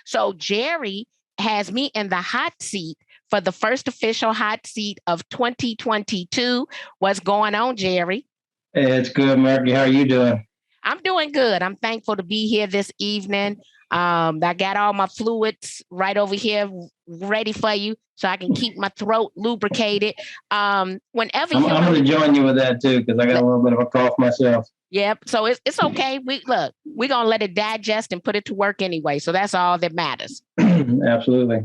So Jerry has me in the hot seat for the first official hot seat of 2022. What's going on, Jerry? Hey, it's good, Marky. How are you doing? I'm doing good. I'm thankful to be here this evening. I got all my fluids right over here ready for you so I can keep my throat lubricated. Whenever I'm human going to join you with that too because I got a little bit of a cough myself. Yep. So it's okay. We're gonna let it digest and put it to work anyway. So that's all that matters. Absolutely.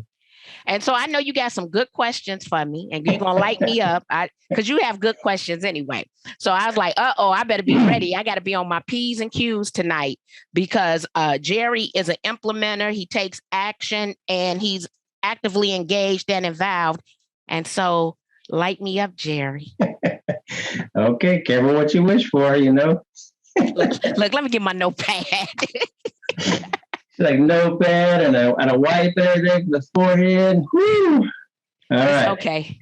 And so I know you got some good questions for me, and you're gonna light me up. Because you have good questions anyway. So I was like, I better be ready. I gotta be on my P's and Q's tonight because Jerry is an implementer, he takes action and he's actively engaged and involved. And so light me up, Jerry. Okay, careful what you wish for, Look, let me get my notepad. Like notepad and a wipe everything for the forehead. Whew. All It's right. okay.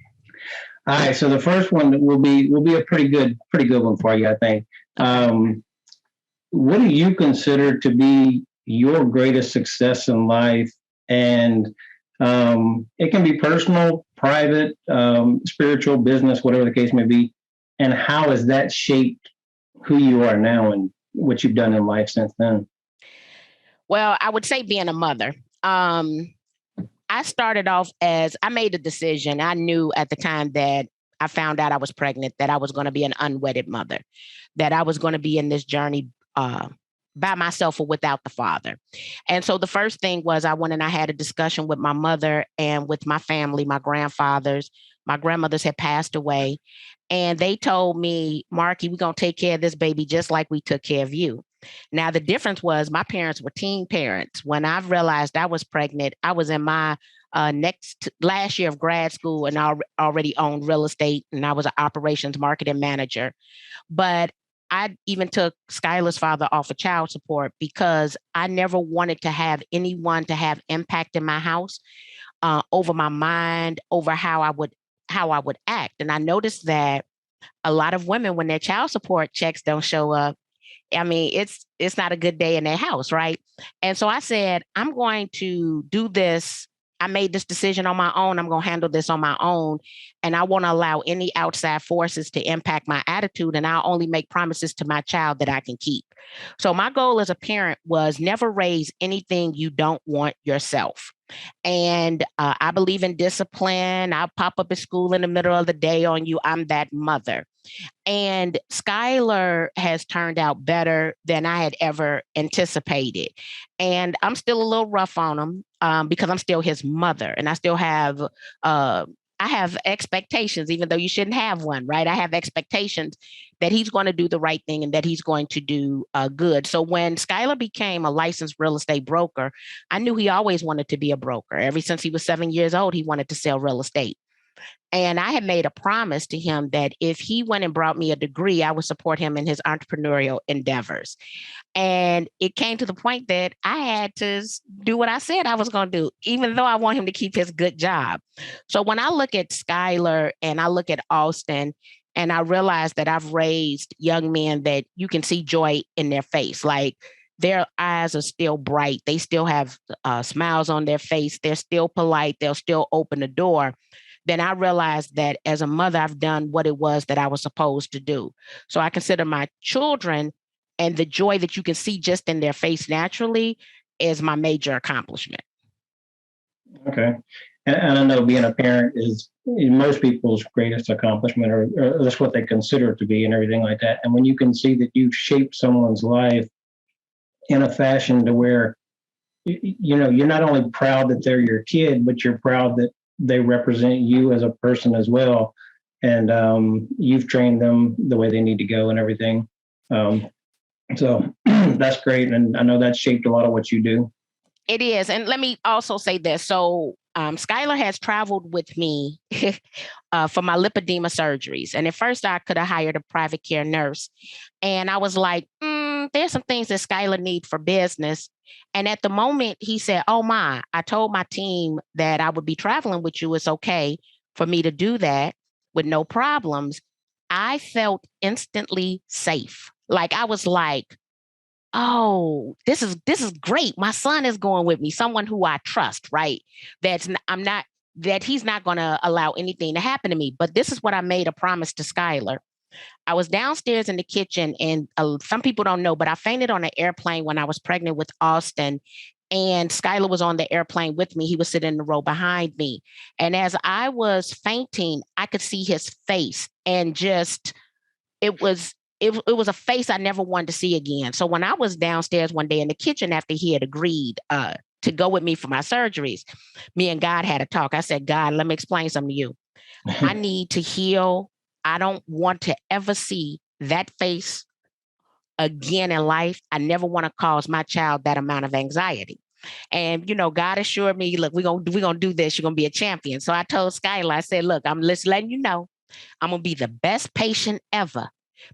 All right. So the first one will be a pretty good one for you, I think. Okay. What do you consider to be your greatest success in life? And it can be personal, private, spiritual, business, whatever the case may be. And how has that shaped who you are now and what you've done in life since then? Well, I would say being a mother. I started off as I made a decision. I knew at the time that I found out I was pregnant that I was going to be an unwedded mother, that I was going to be in this journey by myself or without the father. And so the first thing was I went and I had a discussion with my mother and with my family, my grandfathers. My grandmothers had passed away. And they told me, Marky, we're going to take care of this baby just like we took care of you. Now, the difference was my parents were teen parents. When I realized I was pregnant, I was in my next last year of grad school and I already owned real estate and I was an operations marketing manager. But I even took Skylar's father off of child support because I never wanted to have anyone to have impact in my house over my mind, over how I would act. And I noticed that a lot of women, when their child support checks don't show up, I mean, it's not a good day in their house, right? And so I said, I'm going to do this. I made this decision on my own. I'm going to handle this on my own. And I won't allow any outside forces to impact my attitude. And I'll only make promises to my child that I can keep. So my goal as a parent was never raise anything you don't want yourself. And I believe in discipline. I'll pop up at school in the middle of the day on you. I'm that mother. And Skylar has turned out better than I had ever anticipated. And I'm still a little rough on him because I'm still his mother, and I have expectations, even though you shouldn't have one, right? I have expectations that he's going to do the right thing and that he's going to do good. So when Skylar became a licensed real estate broker, I knew he always wanted to be a broker. Ever since he was 7 years old, he wanted to sell real estate. And I had made a promise to him that if he went and brought me a degree, I would support him in his entrepreneurial endeavors. And it came to the point that I had to do what I said I was going to do, even though I want him to keep his good job. So when I look at Skylar and I look at Austin, and I realize that I've raised young men that you can see joy in their face, like their eyes are still bright. They still have smiles on their face. They're still polite. They'll still open the door. Then I realized that as a mother, I've done what it was that I was supposed to do. So I consider my children and the joy that you can see just in their face naturally is my major accomplishment. Okay. And I know being a parent is most people's greatest accomplishment, or that's what they consider it to be, and everything like that. And when you can see that you've shaped someone's life in a fashion to where, you're not only proud that they're your kid, but you're proud that they represent you as a person as well. And you've trained them the way they need to go and everything. So that's great. And I know that's shaped a lot of what you do. It is. And let me also say this. So Skylar has traveled with me for my lipedema surgeries. And at first I could have hired a private care nurse. And I was like, there's some things that Skylar needs for business. And at the moment he said, oh my, I told my team that I would be traveling with you. It's okay for me to do that with no problems. I felt instantly safe. Like I was like, oh, this is great. My son is going with me, someone who I trust, right? I'm not that he's not going to allow anything to happen to me. But this is what I made a promise to Skylar. I was downstairs in the kitchen, and some people don't know, but I fainted on an airplane when I was pregnant with Austin. And Skylar was on the airplane with me. He was sitting in the row behind me. And as I was fainting, I could see his face, and just it was it was a face I never wanted to see again. So when I was downstairs one day in the kitchen after he had agreed to go with me for my surgeries, me and God had a talk. I said, God, let me explain something to you. I need to heal. I don't want to ever see that face again in life. I never want to cause my child that amount of anxiety. And God assured me, look, we're gonna do this. You're gonna be a champion. So I told Skylar, I said, look, I'm just letting you know, I'm gonna be the best patient ever,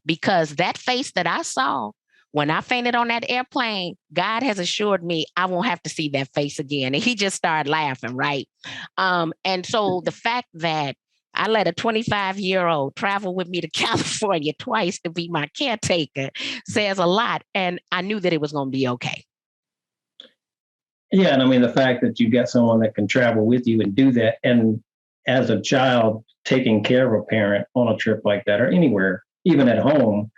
because that face that I saw when I fainted on that airplane, God has assured me I won't have to see that face again. And he just started laughing, right? And so the fact that I let a 25-year-old travel with me to California twice to be my caretaker says a lot. And I knew that it was going to be okay. Yeah. And I mean, the fact that you got someone that can travel with you and do that. And as a child, taking care of a parent on a trip like that or anywhere, even at home,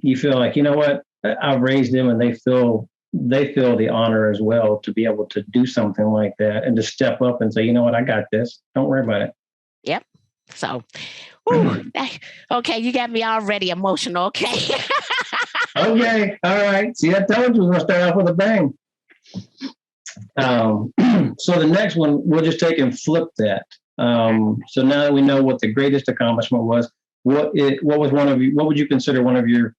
you feel like, you know what, I've raised them, and they feel the honor as well to be able to do something like that and to step up and say, you know what, I got this. Don't worry about it. Yep. So, okay, you got me already emotional. Okay. Okay. All right. See, I told you we're going to start off with a bang. So the next one, we'll just take and flip that. So now that we know what the greatest accomplishment was, what would you consider one of your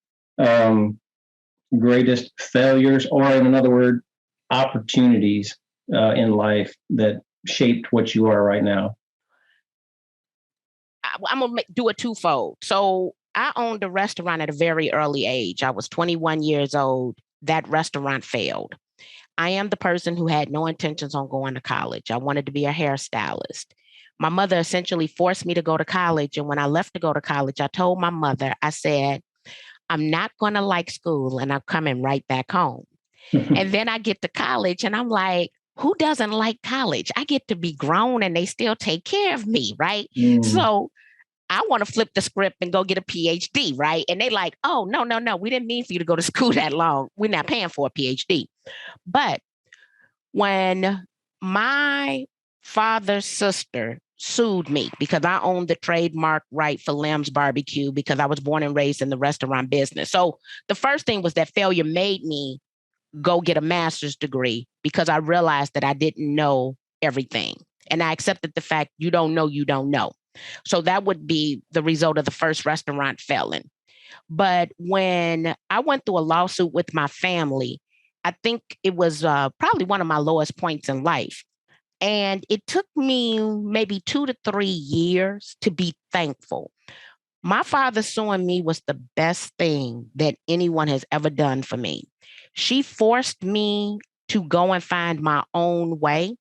greatest failures, or in another word, opportunities in life that shaped what you are right now? I'm going to do a twofold. So I owned a restaurant at a very early age. I was 21 years old. That restaurant failed. I am the person who had no intentions on going to college. I wanted to be a hairstylist. My mother essentially forced me to go to college. And when I left to go to college, I told my mother, I said, I'm not going to like school, and I'm coming right back home. And then I get to college and I'm like, who doesn't like college? I get to be grown and they still take care of me, right? So I want to flip the script and go get a PhD, right? And they like, oh, no, no, no. We didn't mean for you to go to school that long. We're not paying for a PhD. But when my father's sister sued me because I owned the trademark right for Lem's barbecue because I was born and raised in the restaurant business. So the first thing was that failure made me go get a master's degree because I realized that I didn't know everything. And I accepted the fact you don't know, you don't know. So that would be the result of the first restaurant failing. But when I went through a lawsuit with my family, I think it was probably one of my lowest points in life. And it took me maybe 2 to 3 years to be thankful. My father suing me was the best thing that anyone has ever done for me. She forced me to go and find my own way.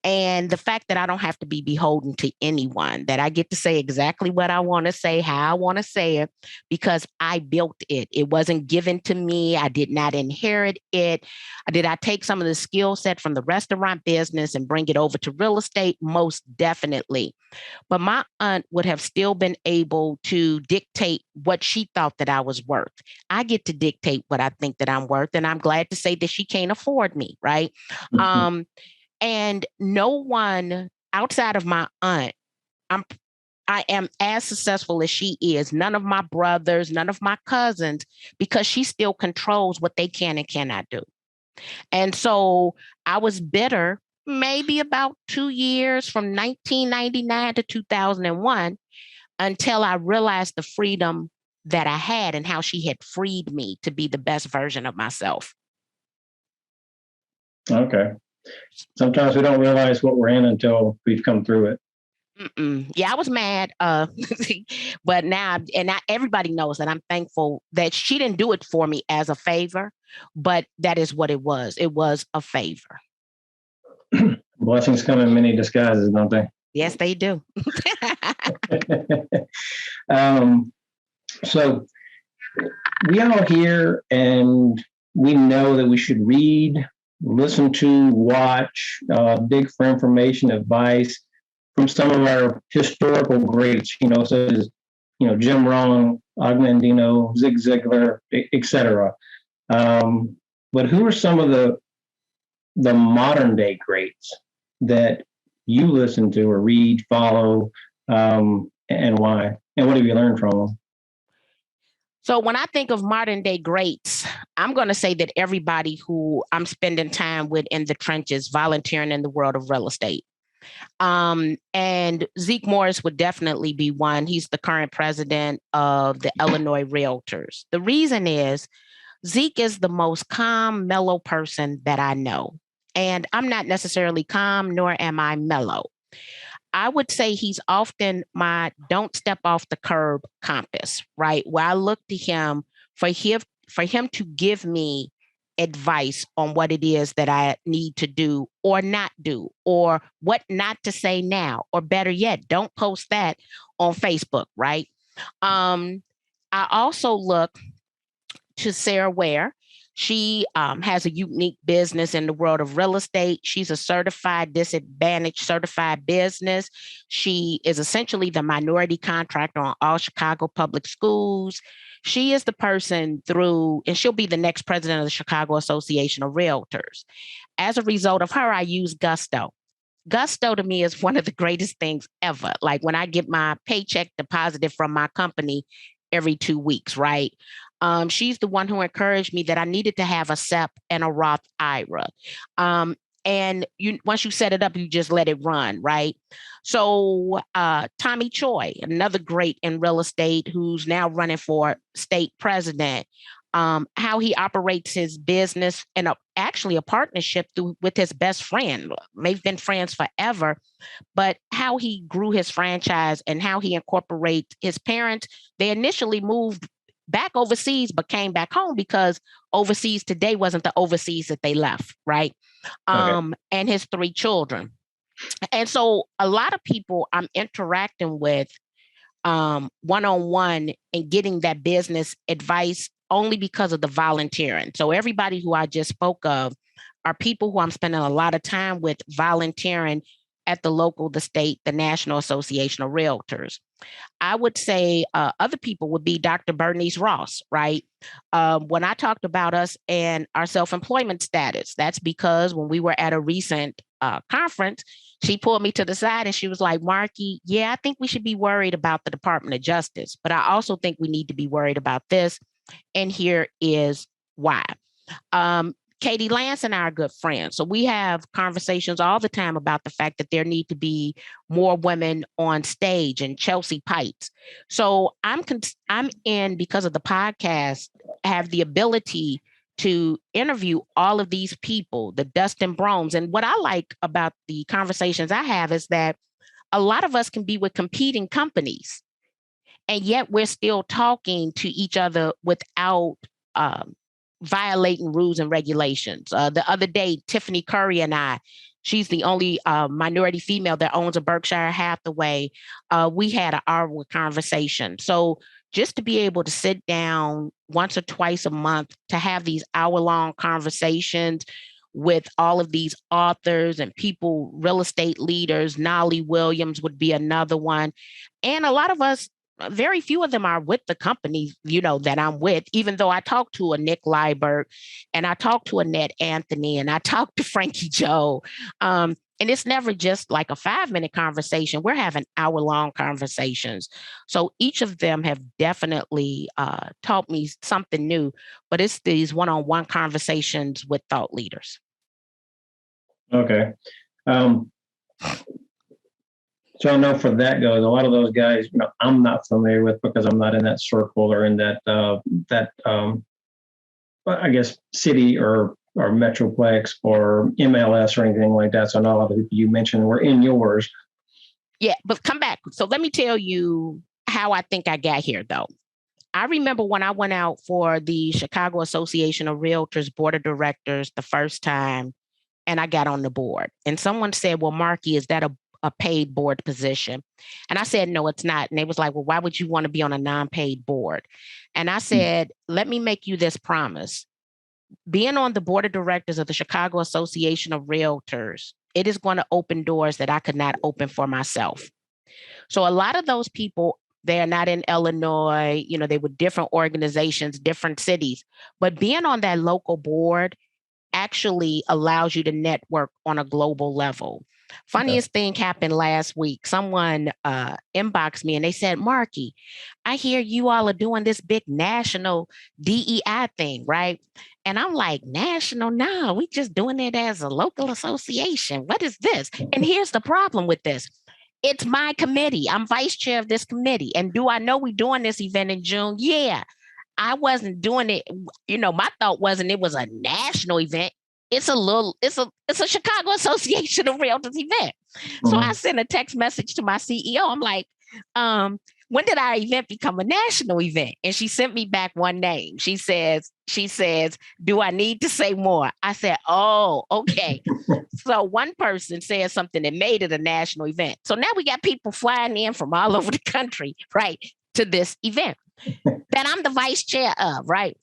And the fact that I don't have to be beholden to anyone, that I get to say exactly what I want to say, how I want to say it, because I built it. It wasn't given to me. I did not inherit it. Did I take some of the skill set from the restaurant business and bring it over to real estate? Most definitely. But my aunt would have still been able to dictate what she thought that I was worth. I get to dictate what I think that I'm worth. And I'm glad to say that she can't afford me, right? Mm-hmm. And no one outside of my aunt, I am as successful as she is. None of my brothers, none of my cousins, because she still controls what they can and cannot do. And so I was bitter maybe about 2 years from 1999 to 2001 until I realized the freedom that I had and how she had freed me to be the best version of myself. Okay. Sometimes we don't realize what we're in until we've come through it. Yeah, I was mad. But now, everybody knows that I'm thankful that she didn't do it for me as a favor, but that is what it was. It was a favor. Blessings come in many disguises, don't they? Yes, they do. So we all hear and we know that we should read, listen to, watch, dig for information, advice from some of our historical greats, such as, Jim Rohn, Agnandino, Zig Ziglar, etc. But who are some of the modern day greats that you listen to or read, follow, and why? And what have you learned from them? So when I think of modern day greats, I'm going to say that everybody who I'm spending time with in the trenches, volunteering in the world of real estate. And Zeke Morris would definitely be one. He's the current president of the Illinois Realtors. The reason is Zeke is the most calm, mellow person that I know. And I'm not necessarily calm, nor am I mellow. I would say he's often my don't step off the curb compass, right? Where I look to him for him to give me advice on what it is that I need to do or not do, or what not to say now, or better yet, don't post that on Facebook, right? I also look to Sarah Ware. She has a unique business in the world of real estate. She's a certified disadvantaged certified business. She is essentially the minority contractor on all Chicago public schools. She is the person and she'll be the next president of the Chicago Association of Realtors. As a result of her, I use Gusto. Gusto to me is one of the greatest things ever. Like when I get my paycheck deposited from my company every 2 weeks, right? She's the one who encouraged me that I needed to have a SEP and a Roth IRA. And once you set it up, you just let it run, right? So Tommy Choi, another great in real estate who's now running for state president, how he operates his business and actually a partnership with his best friend. They've been friends forever, but how he grew his franchise and how he incorporates his parents. They initially moved back overseas, but came back home because overseas today wasn't the overseas that they left, right? Okay. And his 3 children. And so a lot of people I'm interacting with one-on-one and getting that business advice only because of the volunteering. So everybody who I just spoke of are people who I'm spending a lot of time with volunteering at the local, the state, the National Association of Realtors. I would say other people would be Dr. Bernice Ross, right? When I talked about us and our self-employment status, that's because when we were at a recent conference, she pulled me to the side and she was like, Marky, yeah, I think we should be worried about the Department of Justice, but I also think we need to be worried about this. And here is why. Katie Lance and I are good friends. So we have conversations all the time about the fact that there need to be more women on stage, and Chelsea Pipes. So I'm in because of the podcast, have the ability to interview all of these people, the Dustin Broms. And what I like about the conversations I have is that a lot of us can be with competing companies, and yet we're still talking to each other without violating rules and regulations. The other day, Tiffany Curry and I, she's the only minority female that owns a Berkshire Hathaway. We had an hour conversation. So just to be able to sit down once or twice a month to have these hour-long conversations with all of these authors and people, real estate leaders, Nolly Williams would be another one. And a lot of us, very few of them are with the company, that I'm with, even though I talked to a Nick Liebert and I talked to Annette Anthony and I talked to Frankie Joe. And it's never just like a 5-minute conversation. We're having hour-long conversations. So each of them have definitely taught me something new, but it's these one-on-one conversations with thought leaders. Okay. So I know for that goes, a lot of those guys, I'm not familiar with because I'm not in that circle or in that I guess city or metroplex or MLS or anything like that. So not a lot of people you mentioned were in yours. Yeah, but come back. So let me tell you how I think I got here, though. I remember when I went out for the Chicago Association of Realtors Board of Directors the first time, and I got on the board. And someone said, well, Marky, is that a paid board position? And I said, no, it's not. And they was like, well, why would you want to be on a non-paid board? And I said, let me make you this promise. being on the board of directors of the Chicago Association of Realtors, it is going to open doors that I could not open for myself. So a lot of those people, they're not in Illinois, they were different organizations, different cities, but being on that local board actually allows you to network on a global level. Funniest thing happened last week. Someone inboxed me and they said, Marky, I hear you all are doing this big national DEI thing, right? And I'm like, national? No, we just doing it as a local association. What is this? And here's the problem with this. It's my committee. I'm vice chair of this committee. And do I know we're doing this event in June? Yeah. I wasn't doing it. My thought wasn't it was a national event. It's a Chicago Association of Realtors event. Mm-hmm. So I sent a text message to my CEO. I'm like, when did our event become a national event? And she sent me back one name. She says, do I need to say more? I said, oh, okay. So one person said something that made it a national event. So now we got people flying in from all over the country, right, to this event that I'm the vice chair of, right?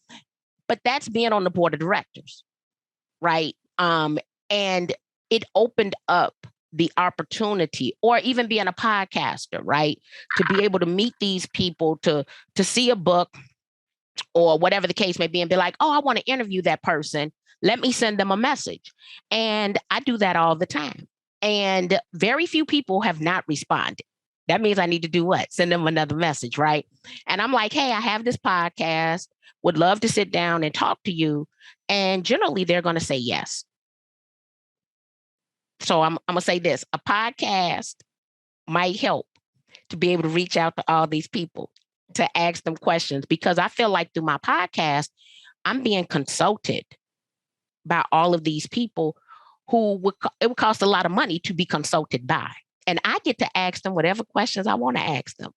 But that's being on the board of directors, right? And it opened up the opportunity, or even being a podcaster, right? To be able to meet these people, to see a book or whatever the case may be, and be like, oh, I want to interview that person. Let me send them a message. And I do that all the time. And very few people have not responded. That means I need to do what? Send them another message, right? And I'm like, hey, I have this podcast, would love to sit down and talk to you. And generally, they're going to say yes. So I'm going to say this, a podcast might help to be able to reach out to all these people, to ask them questions, because I feel like through my podcast, I'm being consulted by all of these people who it would cost a lot of money to be consulted by. And I get to ask them whatever questions I want to ask them.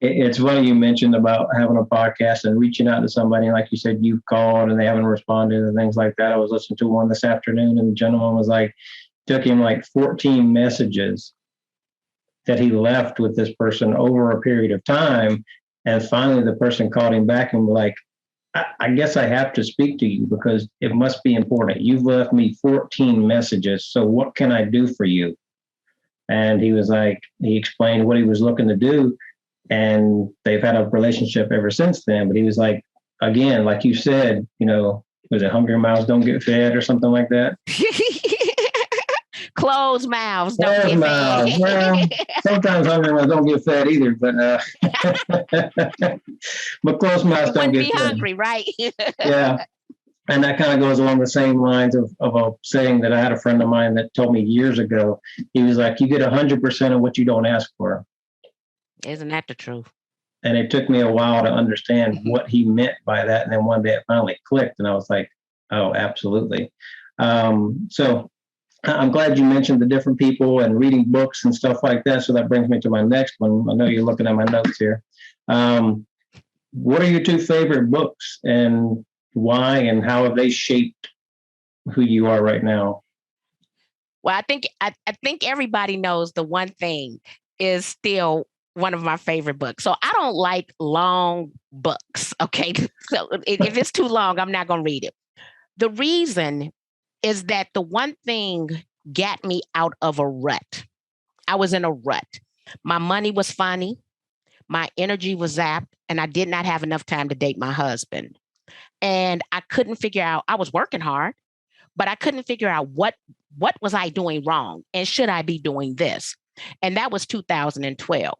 It's funny you mentioned about having a podcast and reaching out to somebody. Like you said, you've called and they haven't responded and things like that. I was listening to one this afternoon and the gentleman was like, took him like 14 messages that he left with this person over a period of time. And finally, the person called him back and was like, I guess I have to speak to you because it must be important. You've left me 14 messages. So what can I do for you? And he was like, he explained what he was looking to do. And they've had a relationship ever since then. But he was like, again, like you said, was it hungry mouths don't get fed or something like that? Closed mouths don't get fed. Well, sometimes hungry mouths don't get fed either, but but closed mouths don't get fed. Be hungry, right? Yeah. And that kind of goes along the same lines of a saying that I had a friend of mine that told me years ago. He was like, you get 100% of what you don't ask for. Isn't that the truth? And it took me a while to understand what he meant by that. And then one day it finally clicked and I was like, oh, absolutely. So I'm glad you mentioned the different people and reading books and stuff like that. So that brings me to my next one. I know you're looking at my notes here. What are your two favorite books and why, and how have they shaped who you are right now? Well, I think everybody knows the one thing is still one of my favorite books. So I don't like long books. Okay. So if it's too long, I'm not going to read it. The reason is that the one thing got me out of a rut. I was in a rut. My money was funny. My energy was zapped, and I did not have enough time to date my husband. And I couldn't figure out, I was working hard, but I couldn't figure out what was I doing wrong? And should I be doing this? And that was 2012.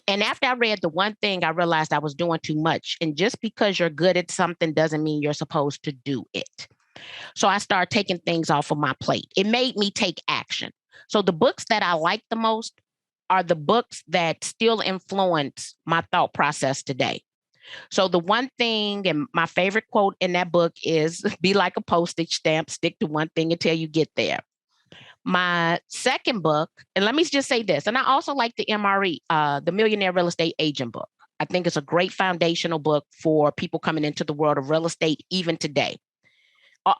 And after I read the one thing, I realized I was doing too much. And just because you're good at something doesn't mean you're supposed to do it. So I started taking things off of my plate. It made me take action. So the books that I like the most are the books that still influence my thought process today. So the one thing, and my favorite quote in that book is, be like a postage stamp, stick to one thing until you get there. My second book, and let me just say this, and I also like the MRE, the Millionaire Real Estate Agent book. I think it's a great foundational book for people coming into the world of real estate, even today.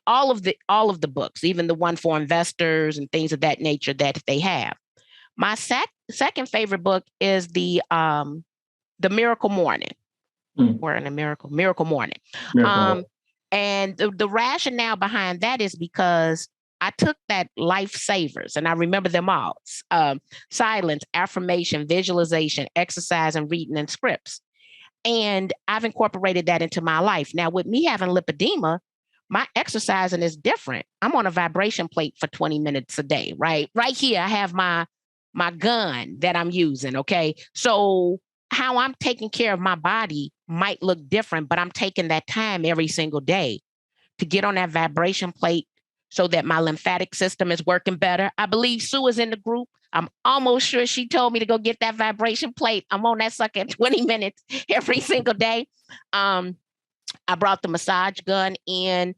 All of the books, even the one for investors and things of that nature that they have. My second favorite book is the Miracle Morning. We're in a miracle morning. Miracle. And the rationale behind that is because I took that lifesavers and I remember them all. Silence, affirmation, visualization, exercise, and reading and scripts. And I've incorporated that into my life. Now, with me having lipedema, my exercising is different. I'm on a vibration plate for 20 minutes a day, right? Right here, I have my gun that I'm using. Okay. So how I'm taking care of my body might look different, but I'm taking that time every single day to get on that vibration plate so that my lymphatic system is working better. I believe Sue is in the group. I'm almost sure she told me to go get that vibration plate. I'm on that sucker 20 minutes every single day. I brought the massage gun in.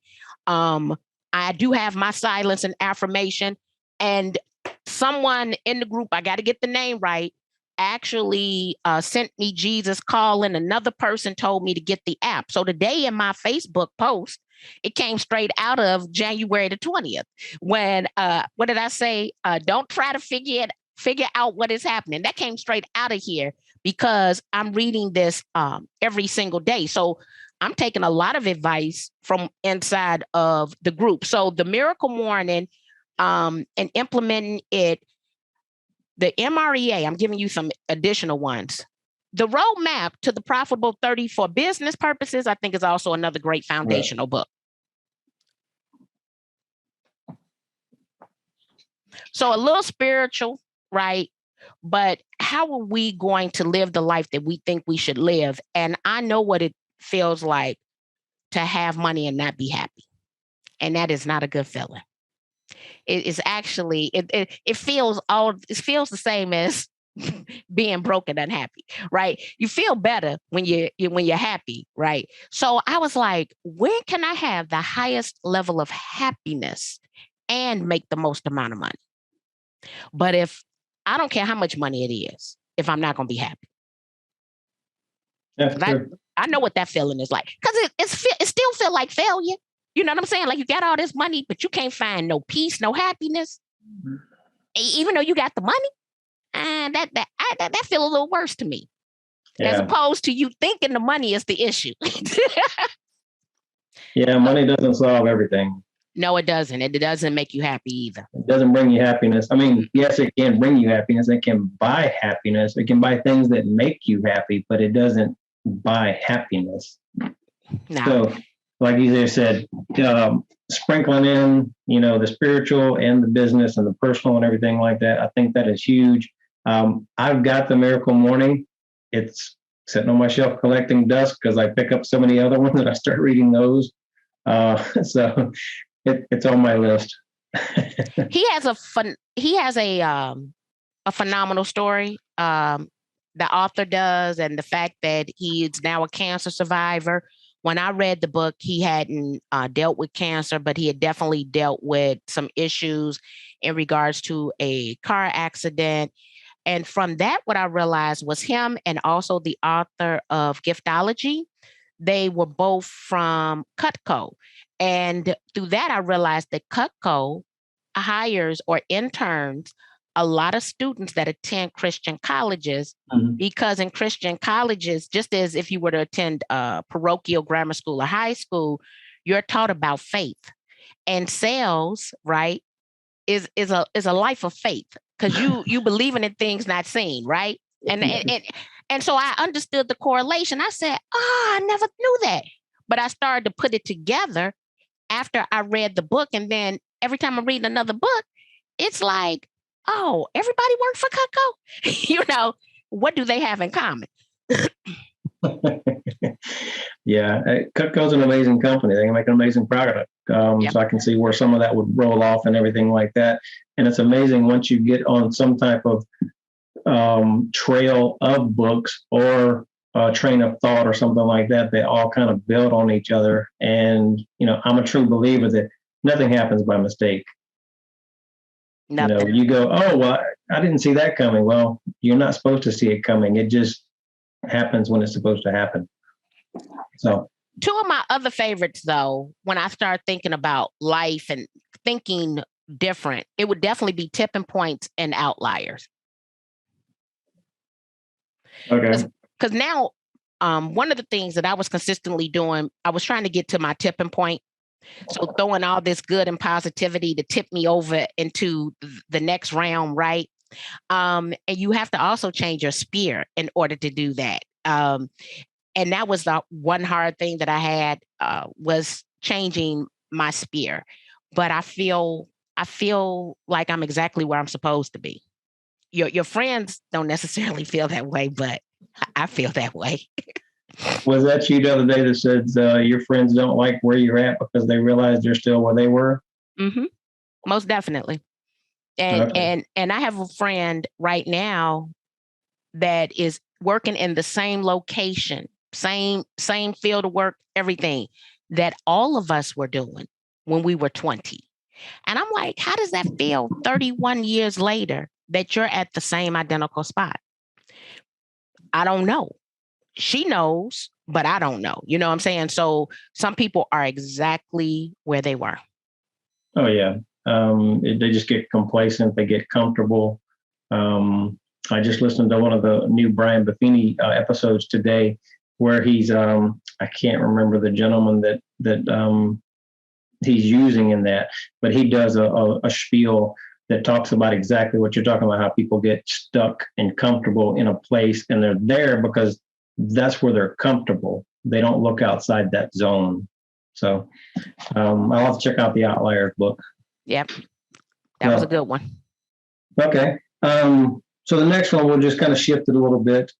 I do have my silence and affirmation. And someone in the group, I got to get the name right, actually sent me Jesus Calling. Another person told me to get the app. So today in my Facebook post, it came straight out of January the 20th when, what did I say? Don't try to figure out what is happening. That came straight out of here because I'm reading this every single day. So I'm taking a lot of advice from inside of the group. So the Miracle Morning and implementing it, the MREA, I'm giving you some additional ones. The Roadmap to the Profitable 30 for Business Purposes, I think is also another great foundational book. So a little spiritual, right? But how are we going to live the life that we think we should live? And I know what it feels like to have money and not be happy. And that is not a good feeling. It is actually, it feels the same as being broke and unhappy, right? You feel better when you're happy, right? So I was like, when can I have the highest level of happiness and make the most amount of money? But if I don't care how much money it is, if I'm not going to be happy. I know what that feeling is like because it still feel like failure. You know what I'm saying? Like you got all this money, but you can't find no peace, no happiness, even though you got the money. And that feel a little worse to me, as opposed to you thinking the money is the issue. Yeah, money doesn't solve everything. No, it doesn't. It doesn't make you happy either. It doesn't bring you happiness. I mean, yes, it can bring you happiness. It can buy happiness. It can buy things that make you happy, but it doesn't buy happiness. No. So, like you just said, sprinkling in, the spiritual and the business and the personal and everything like that, I think that is huge. I've got the Miracle Morning. It's sitting on my shelf collecting dust because I pick up so many other ones and I start reading those. So it's on my list. He has a phenomenal story. The author does, and the fact that he is now a cancer survivor. When I read the book, he hadn't dealt with cancer, but he had definitely dealt with some issues in regards to a car accident. And from that, what I realized was him and also the author of Giftology, they were both from Cutco. And through that, I realized that Cutco hires or interns a lot of students that attend Christian colleges, because in Christian colleges, just as if you were to attend parochial grammar school or high school, you're taught about faith. And sales, right, is a life of faith because you believing in things not seen, right? And so I understood the correlation. I said, I never knew that. But I started to put it together after I read the book. And then every time I'm reading another book, it's like, oh, everybody worked for Cutco. What do they have in common? Yeah, Cutco's an amazing company. They can make an amazing product. So I can see where some of that would roll off and everything like that. And it's amazing once you get on some type of trail of books or a train of thought or something like that, they all kind of build on each other. And, I'm a true believer that nothing happens by mistake. Nothing. You go, oh, well, I didn't see that coming. Well, you're not supposed to see it coming. It just happens when it's supposed to happen. So two of my other favorites, though, when I start thinking about life and thinking different, it would definitely be Tipping Points and Outliers. Okay. Because now one of the things that I was consistently doing, I was trying to get to my tipping point. So throwing all this good and positivity to tip me over into the next round, right? And you have to also change your spear in order to do that. And that was the one hard thing that I had was changing my spear. But I feel like I'm exactly where I'm supposed to be. Your friends don't necessarily feel that way, but I feel that way. Was that you the other day that said your friends don't like where you're at because they realize they're still where they were? Mm-hmm. Most definitely. And Okay. and I have a friend right now that is working in the same location, same field of work, everything that all of us were doing when we were 20. And I'm like, how does that feel 31 years later that you're at the same identical spot? I don't know. She knows, but I don't know. You know what I'm saying? So some people are exactly where they were. Oh yeah. They just get complacent. They get comfortable. I just listened to one of the new Brian Buffini episodes today, where he's I can't remember the gentleman that he's using in that, but he does a spiel that talks about exactly what you're talking about, how people get stuck and comfortable in a place, and they're there because that's where they're comfortable. They don't look outside that zone. So I'll have to check out the Outliers book. Yep. That was a good one. Okay. So the next one, we'll just kind of shift it a little bit.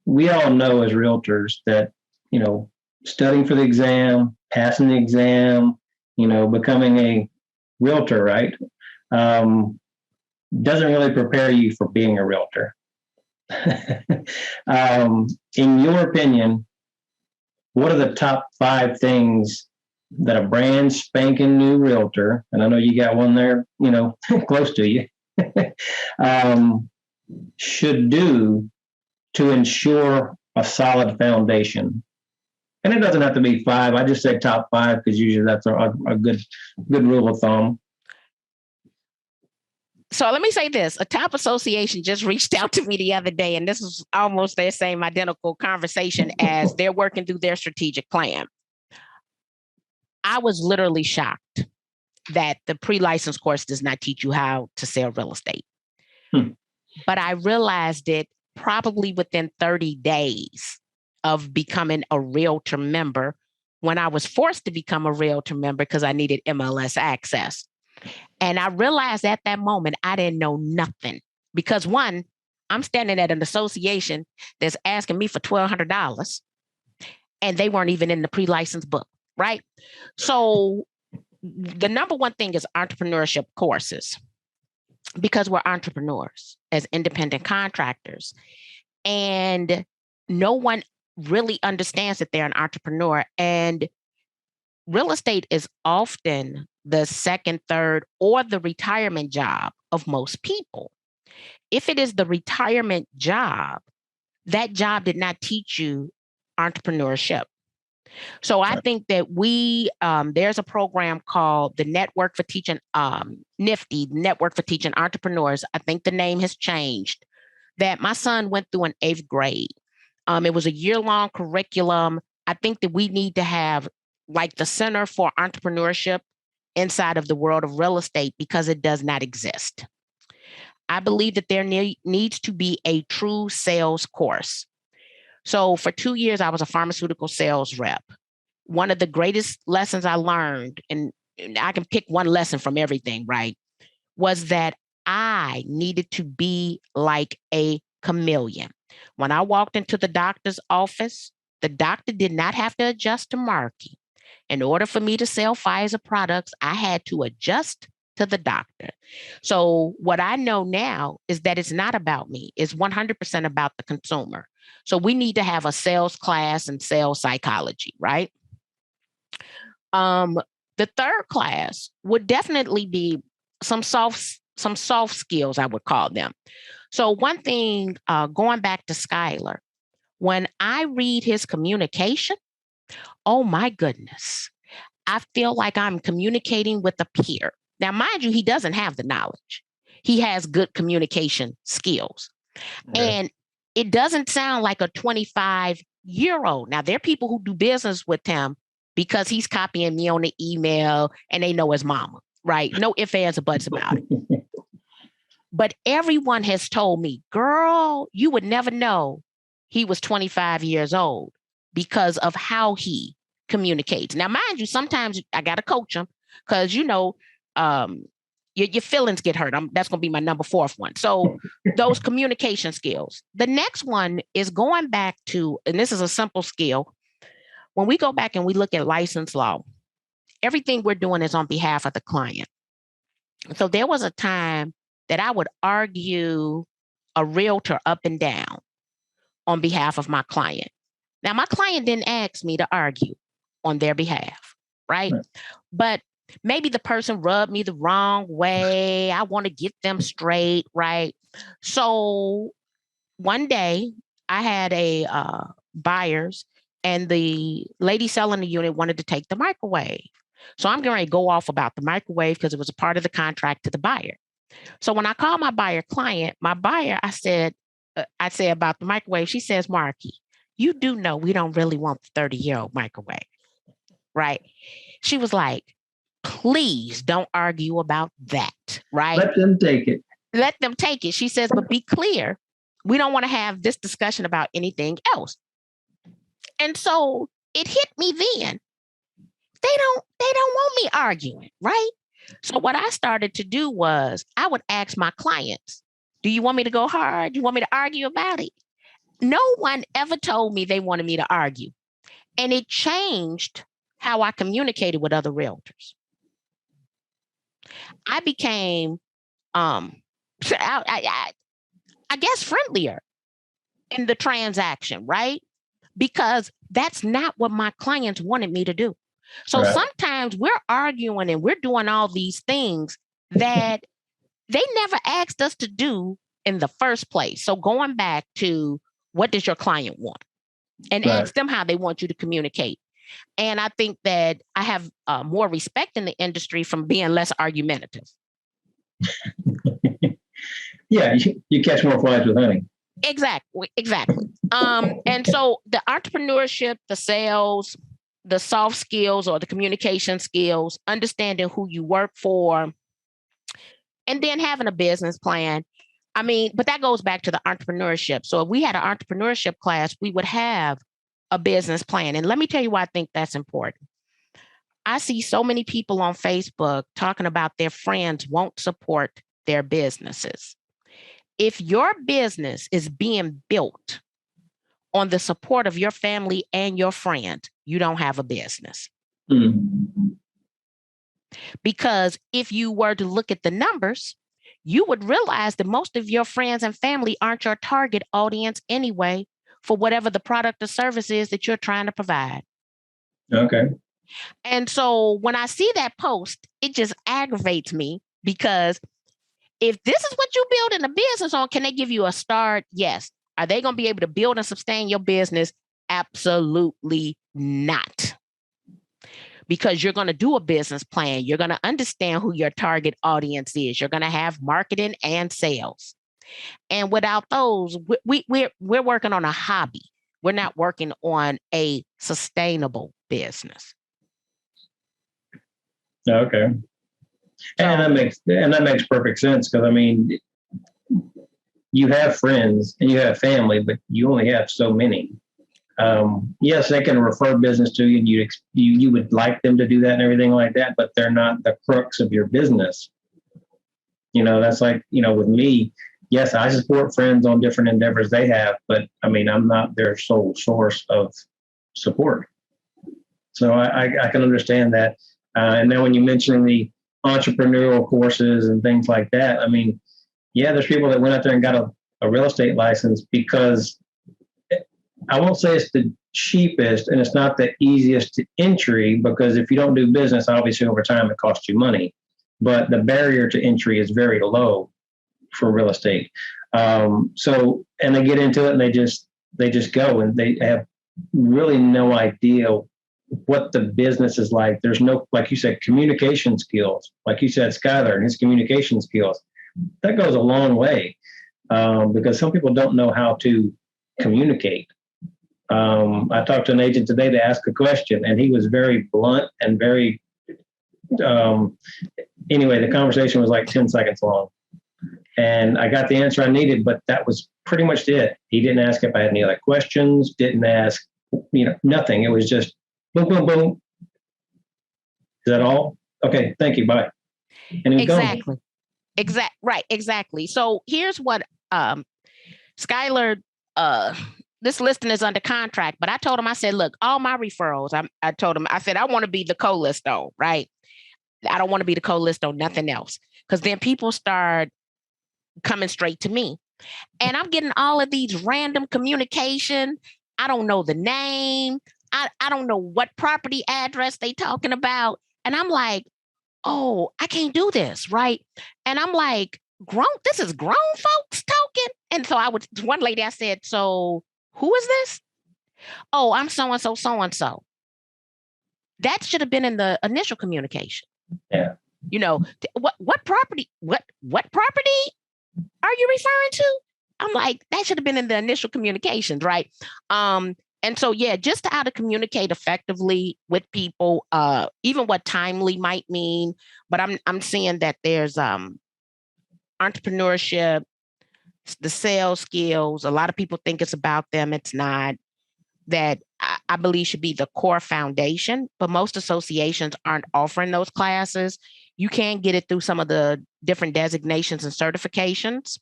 We all know as realtors that, studying for the exam, passing the exam, becoming a realtor, right? Doesn't really prepare you for being a realtor. In your opinion, what are the top 5 things that a brand spanking new realtor, and I know you got one there, close to you, should do to ensure a solid foundation? And it doesn't have to be 5. I just say top 5 because usually that's a good rule of thumb. So let me say this. A top association just reached out to me the other day, and this is almost their same identical conversation as they're working through their strategic plan. I was literally shocked that the pre-license course does not teach you how to sell real estate. But I realized it probably within 30 days of becoming a realtor member, when I was forced to become a realtor member because I needed MLS access. And I realized at that moment, I didn't know nothing because, one, I'm standing at an association that's asking me for $1,200 and they weren't even in the pre-license book, right? So the number one thing is entrepreneurship courses, because we're entrepreneurs as independent contractors. And no one really understands that they're an entrepreneur. And real estate is often the second, third, or the retirement job of most people. If it is the retirement job, that job did not teach you entrepreneurship. So I think that there's a program called the Network for Teaching, NIFTY, Network for Teaching Entrepreneurs. I think the name has changed, that my son went through in 8th grade. It was a year-long curriculum. I think that we need to have like the Center for Entrepreneurship inside of the world of real estate, because it does not exist. I believe that there needs to be a true sales course. So for 2 years, I was a pharmaceutical sales rep. One of the greatest lessons I learned, and I can pick one lesson from everything, right, was that I needed to be like a chameleon. When I walked into the doctor's office, the doctor did not have to adjust to Marky. In order for me to sell Pfizer products, I had to adjust to the doctor. So what I know now is that it's not about me. It's 100% about the consumer. So we need to have a sales class and sales psychology, right? The third class would definitely be some soft skills, I would call them. So one thing, going back to Skylar, when I read his communication, oh my goodness, I feel like I'm communicating with a peer. Now, mind you, he doesn't have the knowledge. He has good communication skills. Right. And it doesn't sound like a 25-year-old. Now, there are people who do business with him because he's copying me on the email and they know his mama, right? No ifs, ands, or buts about it. But everyone has told me, girl, you would never know he was 25 years old because of how he communicates. Now, mind you, sometimes I got to coach him because, your feelings get hurt. That's going to be my number 4th one. So those communication skills. The next one is going back to, and this is a simple skill. When we go back and we look at license law, everything we're doing is on behalf of the client. So there was a time that I would argue a realtor up and down on behalf of my client. Now, my client didn't ask me to argue on their behalf, right? But maybe the person rubbed me the wrong way. I want to get them straight, right? So one day I had a buyers, and the lady selling the unit wanted to take the microwave. So I'm going to go off about the microwave because it was a part of the contract to the buyer. So when I called my buyer client, my buyer, I said about the microwave, she says, Marky, you do know we don't really want the 30-year-old microwave, right? She was like, please don't argue about that, right? Let them take it. Let them take it. She says, but be clear. We don't want to have this discussion about anything else. And so it hit me then. They don't want me arguing, right? So what I started to do was I would ask my clients, do you want me to go hard? Do you want me to argue about it? No one ever told me they wanted me to argue. And it changed how I communicated with other realtors. I became, I guess, friendlier in the transaction, right? Because that's not what my clients wanted me to do. So sometimes we're arguing and we're doing all these things that they never asked us to do in the first place. So going back to what does your client want? And ask them how they want you to communicate. And I think that I have more respect in the industry from being less argumentative. Yeah, you catch more flies with honey. Exactly. And so the entrepreneurship, the sales, the soft skills or the communication skills, understanding who you work for, and then having a business plan. I mean, but that goes back to the entrepreneurship. So if we had an entrepreneurship class, we would have a business plan. And let me tell you why I think that's important. I see so many people on Facebook talking about their friends won't support their businesses. If your business is being built on the support of your family and your friends, you don't have a business. Mm-hmm. Because if you were to look at the numbers, you would realize that most of your friends and family aren't your target audience anyway for whatever the product or service is that you're trying to provide. Okay. And so when I see that post, it just aggravates me because if this is what you building a business on, can they give you a start? Yes. Are they going to be able to build and sustain your business? Absolutely not. Because you're going to do a business plan. You're going to understand who your target audience is. You're going to have marketing and sales. And without those, we're working on a hobby. We're not working on a sustainable business. Okay. And that makes perfect sense because I mean, you have friends and you have family, but you only have so many. Yes, they can refer business to you, and you would like them to do that and everything like that, but they're not the crux of your business. That's like with me. Yes, I support friends on different endeavors they have, but I mean, I'm not their sole source of support. So I can understand that. And then when you mention the entrepreneurial courses and things like that, I mean, yeah, there's people that went out there and got a real estate license because I won't say it's the cheapest and it's not the easiest to entry because if you don't do business, obviously over time it costs you money, but the barrier to entry is very low for real estate. So, and they get into it and they just go and they have really no idea what the business is like. There's no, like you said, communication skills. Like you said, Skylar and his communication skills, that goes a long way because some people don't know how to communicate. I talked to an agent today to ask a question, and he was very blunt and very, anyway, the conversation was like 10 seconds long. And I got the answer I needed, but that was pretty much it. He didn't ask if I had any other questions, didn't ask, nothing. It was just boom, boom, boom. Is that all? Okay, thank you, bye. And he was gone. Exactly. So here's what Skylar, this listing is under contract, but I told him, I said, look, all my referrals, I told him, I said, I want to be the co-listo, right? I don't want to be the co-listo, nothing else. Because then people start coming straight to me. And I'm getting all of these random communication. I don't know the name. I don't know what property address they talking about. And I'm like, oh, I can't do this, right? And I'm like, this is grown folks talking. And so one lady, I said, so who is this? Oh, I'm so-and-so, so-and-so. That should have been in the initial communication. Yeah. What property are you referring to? I'm like, that should have been in the initial communications, right? And so, yeah, just how to communicate effectively with people, even what timely might mean. But I'm seeing that there's entrepreneurship, the sales skills. A lot of people think it's about them. It's not. That I believe should be the core foundation, but most associations aren't offering those classes. You can get it through some of the different designations and certifications.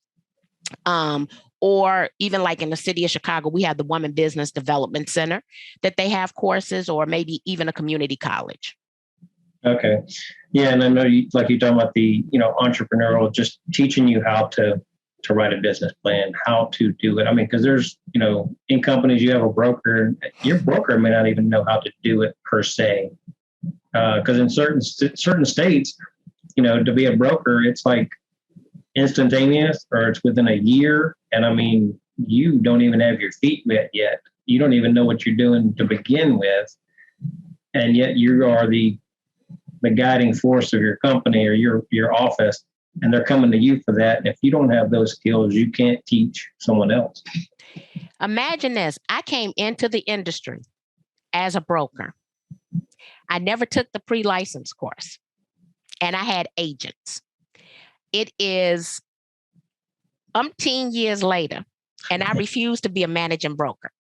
Or even like in the city of Chicago, we have the Women Business Development Center that they have courses, or maybe even a community college. Okay. Yeah. And I know you talking about the, entrepreneurial, just teaching you how to write a business plan, how to do it. I mean, because there's, in companies, you have a broker, your broker may not even know how to do it per se. Because in certain states, to be a broker, it's like instantaneous, or it's within a year. And I mean, you don't even have your feet wet yet. You don't even know what you're doing to begin with. And yet you are the guiding force of your company or your office. And they're coming to you for that. And if you don't have those skills, you can't teach someone else. Imagine this. I came into the industry as a broker. I never took the pre-license course, and I had agents. It is umpteen years later, and I refuse to be a managing broker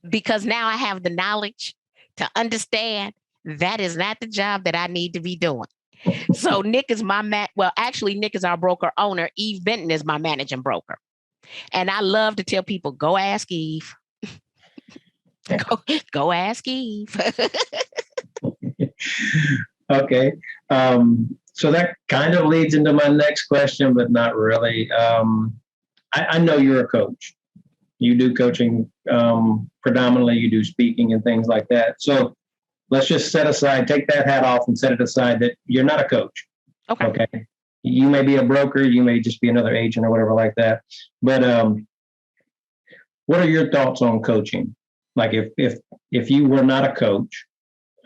because now I have the knowledge to understand that is not the job that I need to be doing. So Nick is Nick is our broker owner. Eve Benton is my managing broker. And I love to tell people, go ask Eve. go ask Eve. Okay. So that kind of leads into my next question, but not really. I know you're a coach. You do coaching predominantly. You do speaking and things like that. So let's just take that hat off and set it aside that you're not a coach. Okay. You may be a broker. You may just be another agent or whatever like that. But what are your thoughts on coaching? Like if you were not a coach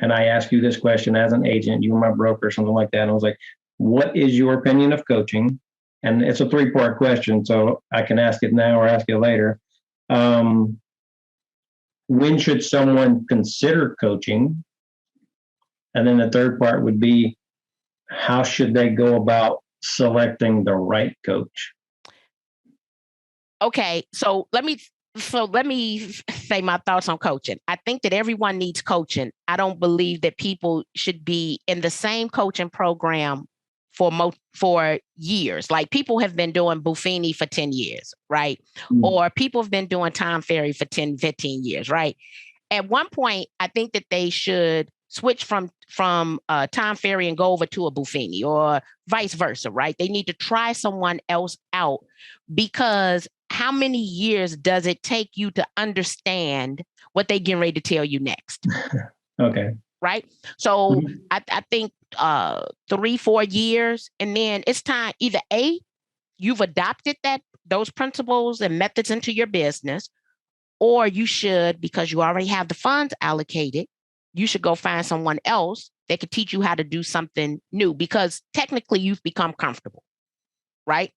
and I asked you this question as an agent, you were my broker or something like that, and I was like, what is your opinion of coaching? And it's a 3-part question, so I can ask it now or ask it later. When should someone consider coaching? And then the third part would be, how should they go about selecting the right coach? Okay, so let me say my thoughts on coaching. I think that everyone needs coaching. I don't believe that people should be in the same coaching program for years. Like people have been doing Buffini for 10 years, right? Mm. Or people have been doing Tom Ferry for 10, 15 years, right? At one point, I think that they should switch from Tom Ferry and go over to a Buffini, or vice versa, right? They need to try someone else out, because how many years does it take you to understand what they getting ready to tell you next? Okay. Right. So I think 3-4 years, and then it's time either A, you've adopted those principles and methods into your business, or you should, because you already have the funds allocated, you should go find someone else that could teach you how to do something new, because technically you've become comfortable, right?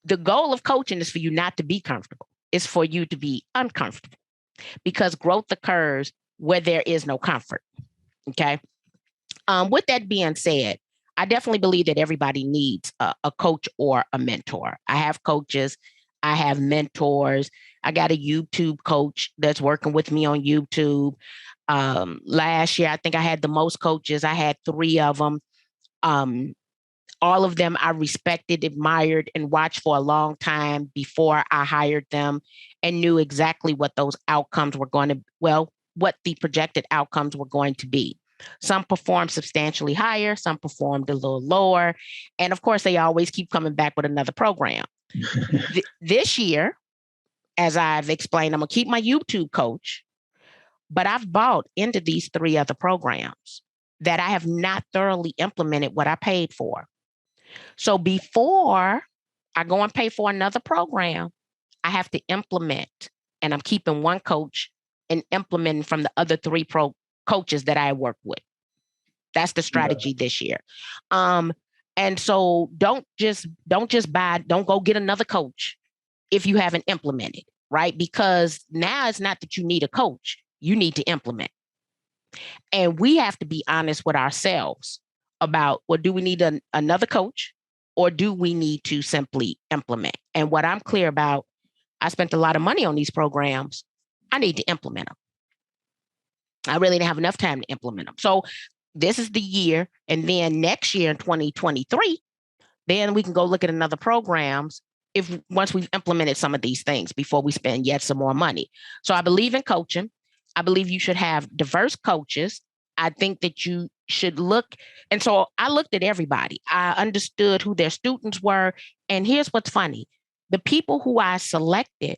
The goal of coaching is for you not to be comfortable. is for you to be uncomfortable, because growth occurs where there is no comfort. Okay. With that being said, I definitely believe that everybody needs a coach or a mentor. I have coaches, I have mentors. I got a YouTube coach that's working with me on YouTube. Last year, I think I had the most coaches. I had 3 of them. All of them I respected, admired, and watched for a long time before I hired them, and knew exactly what those outcomes were going to, what the projected outcomes were going to be. Some performed substantially higher, some performed a little lower. And of course, they always keep coming back with another program. This year, as I've explained, I'm going to keep my YouTube coach, but I've bought into these 3 other programs that I have not thoroughly implemented what I paid for. So before I go and pay for another program, I have to implement, and I'm keeping one coach and implementing from the other 3 coaches that I work with. That's the strategy this year. And so don't just buy, don't go get another coach if you haven't implemented, right? Because now it's not that you need a coach, you need to implement. And we have to be honest with ourselves about, well, do we need another coach, or do we need to simply implement? And what I'm clear about, I spent a lot of money on these programs. I need to implement them. I really didn't have enough time to implement them. So this is the year. And then next year in 2023, then we can go look at another programs once we've implemented some of these things before we spend yet some more money. So I believe in coaching. I believe you should have diverse coaches. I think that you should look. And so I looked at everybody. I understood who their students were. And here's what's funny. The people who I selected,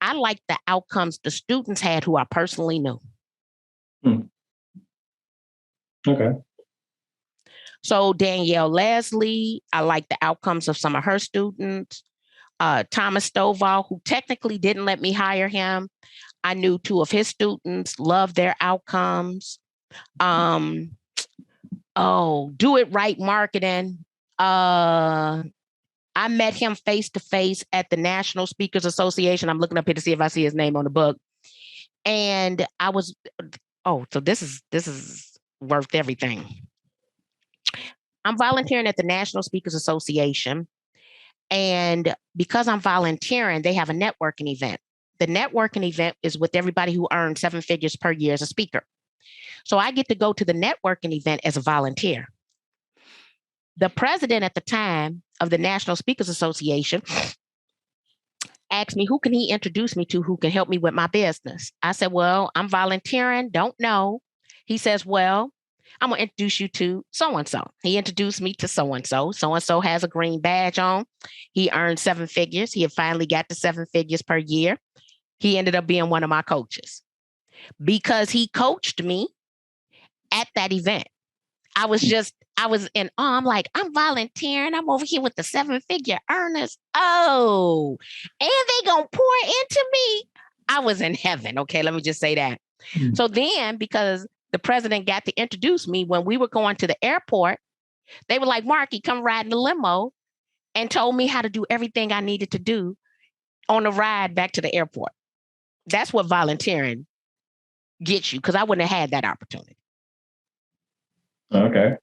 I liked the outcomes the students had who I personally knew. Okay. So Danielle Leslie, I like the outcomes of some of her students. Thomas Stovall, who technically didn't let me hire him, I knew 2 of his students, loved their outcomes. Do It Right Marketing. I met him face to face at the National Speakers Association. I'm looking up here to see if I see his name on the book. And I was, so this is worth everything. I'm volunteering at the National Speakers Association. And because I'm volunteering, they have a networking event. The networking event is with everybody who earns 7 figures per year as a speaker. So I get to go to the networking event as a volunteer. The president at the time of the National Speakers Association asked me, who can he introduce me to who can help me with my business? I said, well, I'm volunteering, don't know. He says, well, I'm going to introduce you to so-and-so. He introduced me to so-and-so. So-and-so has a green badge on. He earned 7 figures. He had finally got to 7 figures per year. He ended up being one of my coaches because he coached me at that event. I was in awe. I'm like, I'm volunteering. I'm over here with the 7-figure earners. Oh, and they gonna pour into me. I was in heaven. Okay, let me just say that. So then, because the president got to introduce me when we were going to the airport, they were like, Marky, come ride in the limo, and told me how to do everything I needed to do on the ride back to the airport. That's what volunteering gets you, because I wouldn't have had that opportunity. Okay.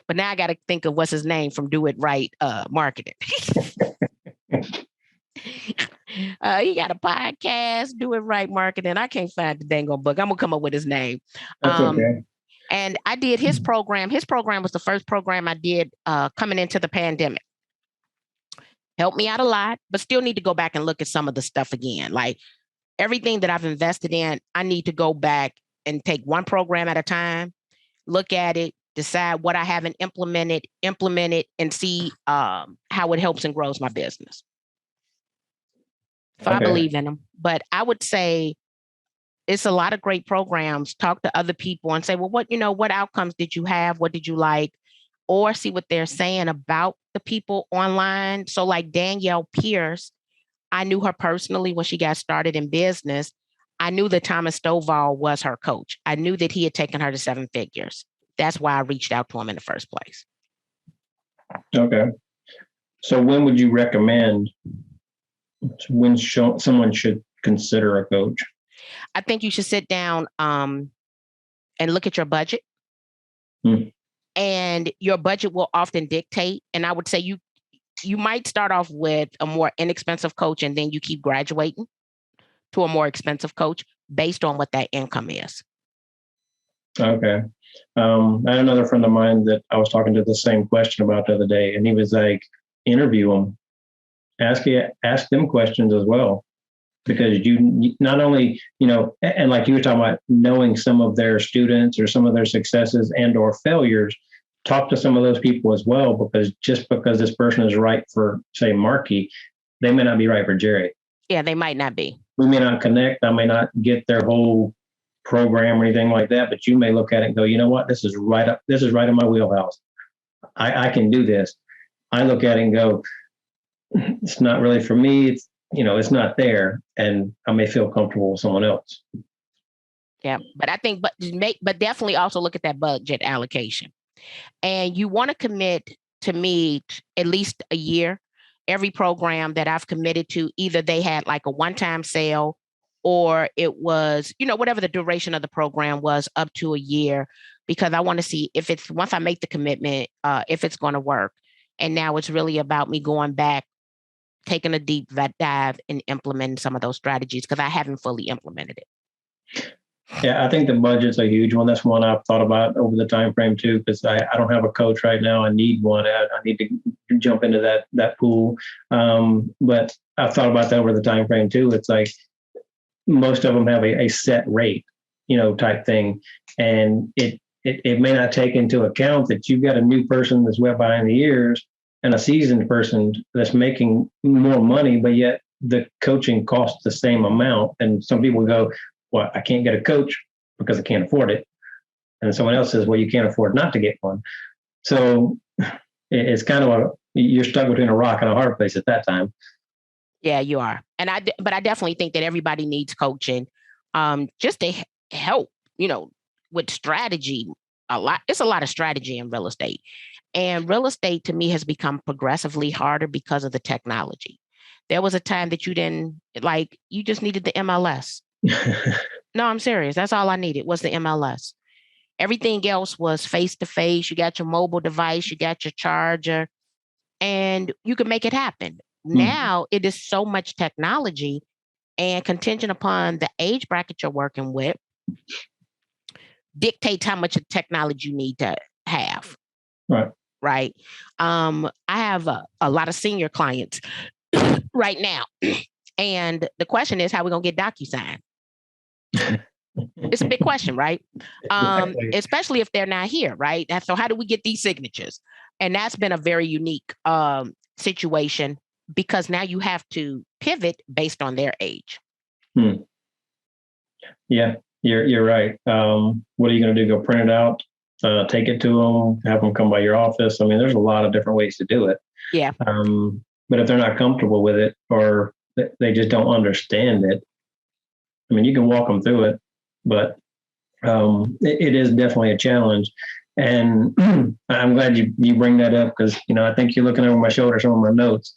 But now I got to think of what's his name from Do It Right Marketing. He got a podcast, Do It Right Marketing. I can't find the dang old book. I'm going to come up with his name. That's okay. And I did his program. His program was the first program I did coming into the pandemic. Helped me out a lot, but still need to go back and look at some of the stuff again. Like everything that I've invested in, I need to go back and take one program at a time, look at it, decide what I haven't implemented, and see how it helps and grows my business. So I believe in them. But I would say it's a lot of great programs. Talk to other people and say, well, what outcomes did you have? What did you like? Or see what they're saying about the people online. So like Danielle Pierce, I knew her personally when she got started in business. I knew that Thomas Stovall was her coach. I knew that he had taken her to 7 figures. That's why I reached out to him in the first place. Okay. So when would you recommend When someone should consider a coach? I think you should sit down and look at your budget. Hmm. And your budget will often dictate. And I would say you might start off with a more inexpensive coach and then you keep graduating to a more expensive coach based on what that income is. Okay. I had another friend of mine that I was talking to the same question about the other day, and he was like, interview them, ask them questions as well, because you not only, and like you were talking about knowing some of their students or some of their successes and or failures, talk to some of those people as well, because just because this person is right for, say, Marky, they may not be right for Jerry. Yeah, they might not be. We may not connect. I may not get their whole program or anything like that, but you may look at it and go, you know what, this is right in my wheelhouse. I can do this. I look at it and go, it's not really for me. It's not there, and I may feel comfortable with someone else. Yeah, but I think, but definitely also look at that budget allocation, and you want to commit to meet at least a year. Every program that I've committed to, either they had like a one-time sale, or it was, whatever the duration of the program was, up to a year, because I want to see if it's, once I make the commitment, if it's going to work. And now it's really about me going back, taking a deep dive and implementing some of those strategies, because I haven't fully implemented it. Yeah, I think the budget's a huge one. That's one I've thought about over the time frame too, because I don't have a coach right now. I need one. I need to jump into that pool. But I've thought about that over the time frame too. It's like most of them have a set rate, type thing, and it may not take into account that you've got a new person that's wet behind the ears and a seasoned person that's making more money, but yet the coaching costs the same amount. And some people go, well, I can't get a coach because I can't afford it. And someone else says, well, you can't afford not to get one. So it's kind of you're stuck between a rock and a hard place at that time. Yeah, you are. But I definitely think that everybody needs coaching, just to help, with strategy. It's a lot of strategy in real estate. And real estate to me has become progressively harder because of the technology. There was a time that you just needed the MLS. No, I'm serious. That's all I needed was the MLS. Everything else was face to face. You got your mobile device, you got your charger, and you can make it happen. Now it is so much technology, and contingent upon the age bracket you're working with dictates how much technology you need to have. Right. Right. I have a lot of senior clients right now. And the question is, how are we going to get DocuSign? It's a big question, right? Especially if they're not here, right? So how do we get these signatures? And that's been a very unique situation, because now you have to pivot based on their age. Yeah, you're right. What are you going to do? Go print it out, take it to them, have them come by your office? I mean, there's a lot of different ways to do it. Yeah. But if they're not comfortable with it, or they just don't understand it, I mean, you can walk them through it, but it is definitely a challenge. And I'm glad you bring that up, because I think you're looking over my shoulder, some of my notes.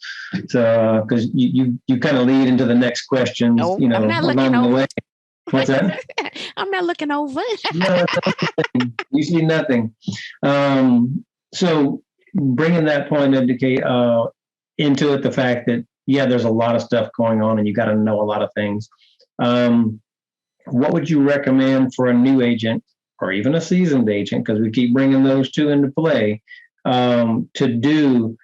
So because you kind of lead into the next questions. No, I'm not looking along the over. way. What's that? I'm not looking over. No, you see nothing. So bringing that point into it, the fact that there's a lot of stuff going on, and you got to know a lot of things. What would you recommend for a new agent, or even a seasoned agent, because we keep bringing those two into play, to do,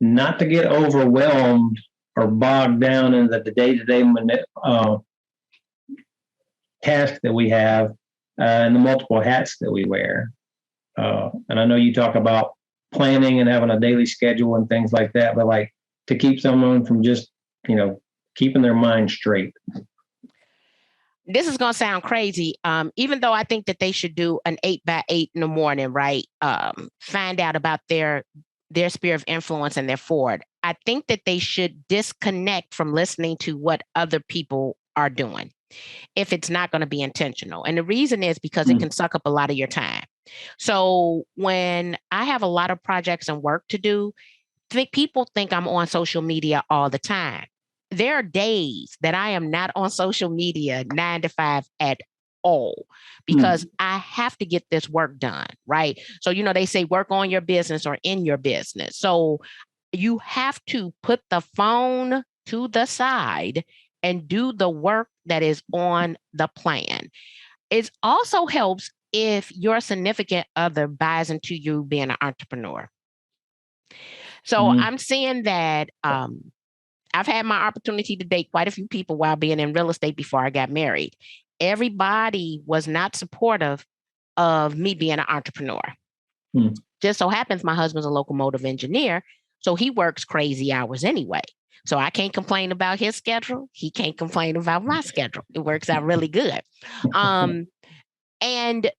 not to get overwhelmed or bogged down in the day-to-day task that we have, and the multiple hats that we wear? And I know you talk about planning and having a daily schedule and things like that, but like to keep someone from just, keeping their mind straight. This is going to sound crazy. Even though I think that they should do an 8x8 in the morning, right? Find out about their sphere of influence and their forward. I think that they should disconnect from listening to what other people are doing, if it's not going to be intentional. And the reason is because it can suck up a lot of your time. So when I have a lot of projects and work to do, people think I'm on social media all the time. there are days that I am not on social media 9 to 5 at all because I have to get this work done, right? So, they say work on your business or in your business. So you have to put the phone to the side and do the work that is on the plan. It also helps if your significant other buys into you being an entrepreneur. So I'm seeing that I've had my opportunity to date quite a few people while being in real estate before I got married. Everybody was not supportive of me being an entrepreneur. Just so happens my husband's a locomotive engineer, so he works crazy hours anyway. So I can't complain about his schedule. He can't complain about my schedule. It works out really good. And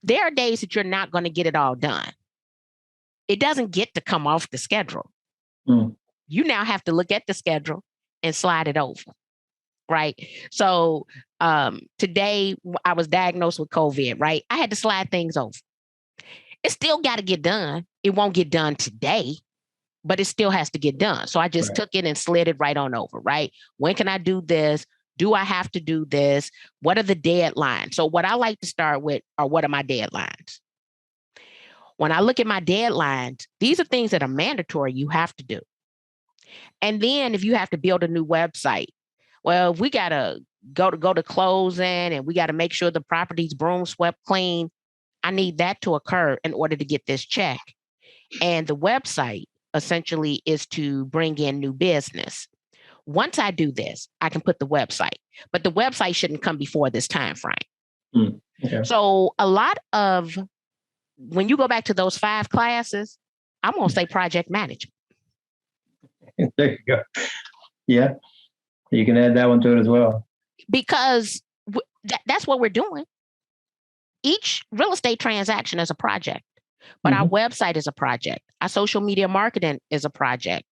there are days that you're not going to get it all done. It doesn't get to come off the schedule. You now have to look at the schedule and slide it over. Right. So today I was diagnosed with COVID, right? I had to slide things over. It still got to get done. It won't get done today, but it still has to get done. So I just took it and slid it right on over, right? When can I do this? Do I have to do this? What are the deadlines? So what I like to start with are what are my deadlines? When I look at my deadlines, these are things that are mandatory you have to do. And then if you have to build a new website, well, if we got to go to closing and we got to make sure the property's broom swept clean, I need that to occur in order to get this check. And the website essentially is to bring in new business. Once I do this, I can put the website, but the website shouldn't come before this time frame. Okay. So a lot of, when you go back to those 5 classes, I'm going to say project management. There you go. Yeah. You can add that one to it as well. Because that's what we're doing. Each real estate transaction is a project, but our website is a project. Our social media marketing is a project.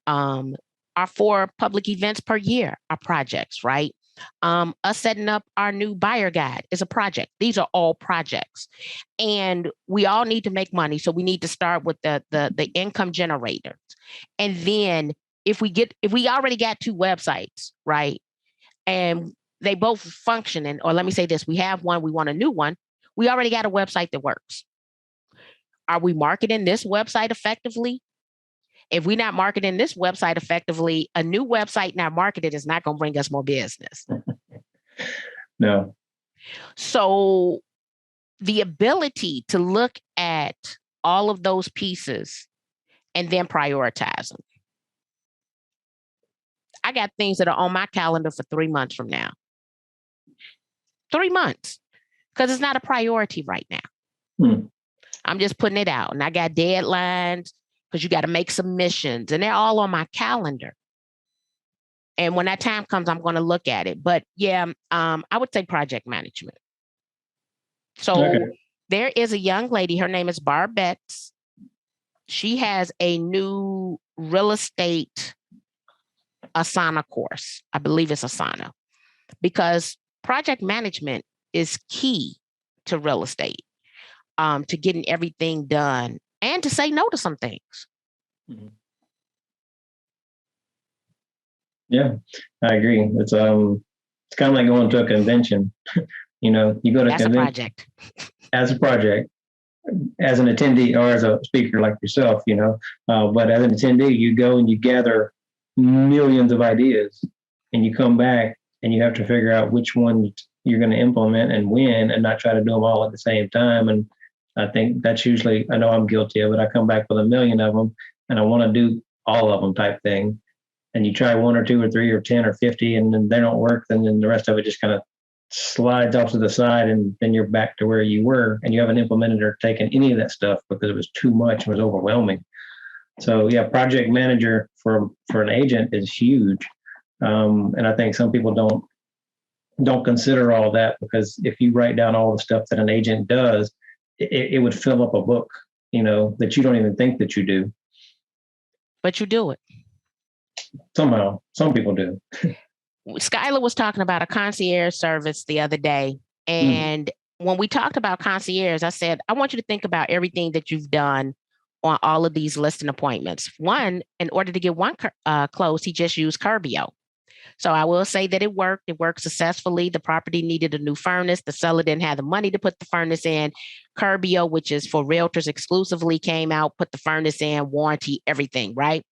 Our 4 public events per year are projects, right? Us setting up our new buyer guide is a project. These are all projects. And we all need to make money. So we need to start with the income generators. And then if we already got 2 websites, right? And they both function, or let me say this, we have one, we want a new one. We already got a website that works. Are we marketing this website effectively? If we're not marketing this website effectively, a new website not marketed is not going to bring us more business. No. So the ability to look at all of those pieces and then prioritize them. I got things that are on my calendar for 3 months from now. 3 months, because it's not a priority right now. I'm just putting it out. And I got deadlines because you got to make submissions and they're all on my calendar. And when that time comes, I'm going to look at it. But yeah, I would say project management. So there is a young lady, her name is Barb Betts. She has a new real estate Asana course. I believe it's Asana, because project management is key to real estate, to getting everything done and to say no to some things. Yeah, I agree. It's kind of like going to a convention. You go to a convention as a project, as an attendee or as a speaker like yourself, but as an attendee, you go and you gather millions of ideas and you come back and you have to figure out which one you're going to implement and when, and not try to do them all at the same time. And I think that's usually, I know I'm guilty of it. I come back with a million of them and I want to do all of them type thing. And you try 1 or 2 or 3 or 10 or 50 and then they don't work. And then the rest of it just kind of slides off to the side, and then you're back to where you were and you haven't implemented or taken any of that stuff because it was too much, it was overwhelming. So yeah, project manager for an agent is huge. And I think some people don't consider all that, because if you write down all the stuff that an agent does, it would fill up a book, that you don't even think that you do. But you do it. Somehow, some people do. Skylar was talking about a concierge service the other day. And when we talked about concierge, I said, I want you to think about everything that you've done on all of these listing appointments. One, in order to get one closed, he just used Curbio. So I will say that it worked. It worked successfully. The property needed a new furnace. The seller didn't have the money to put the furnace in. Curbio, which is for realtors exclusively, came out, put the furnace in, warranty, everything, right?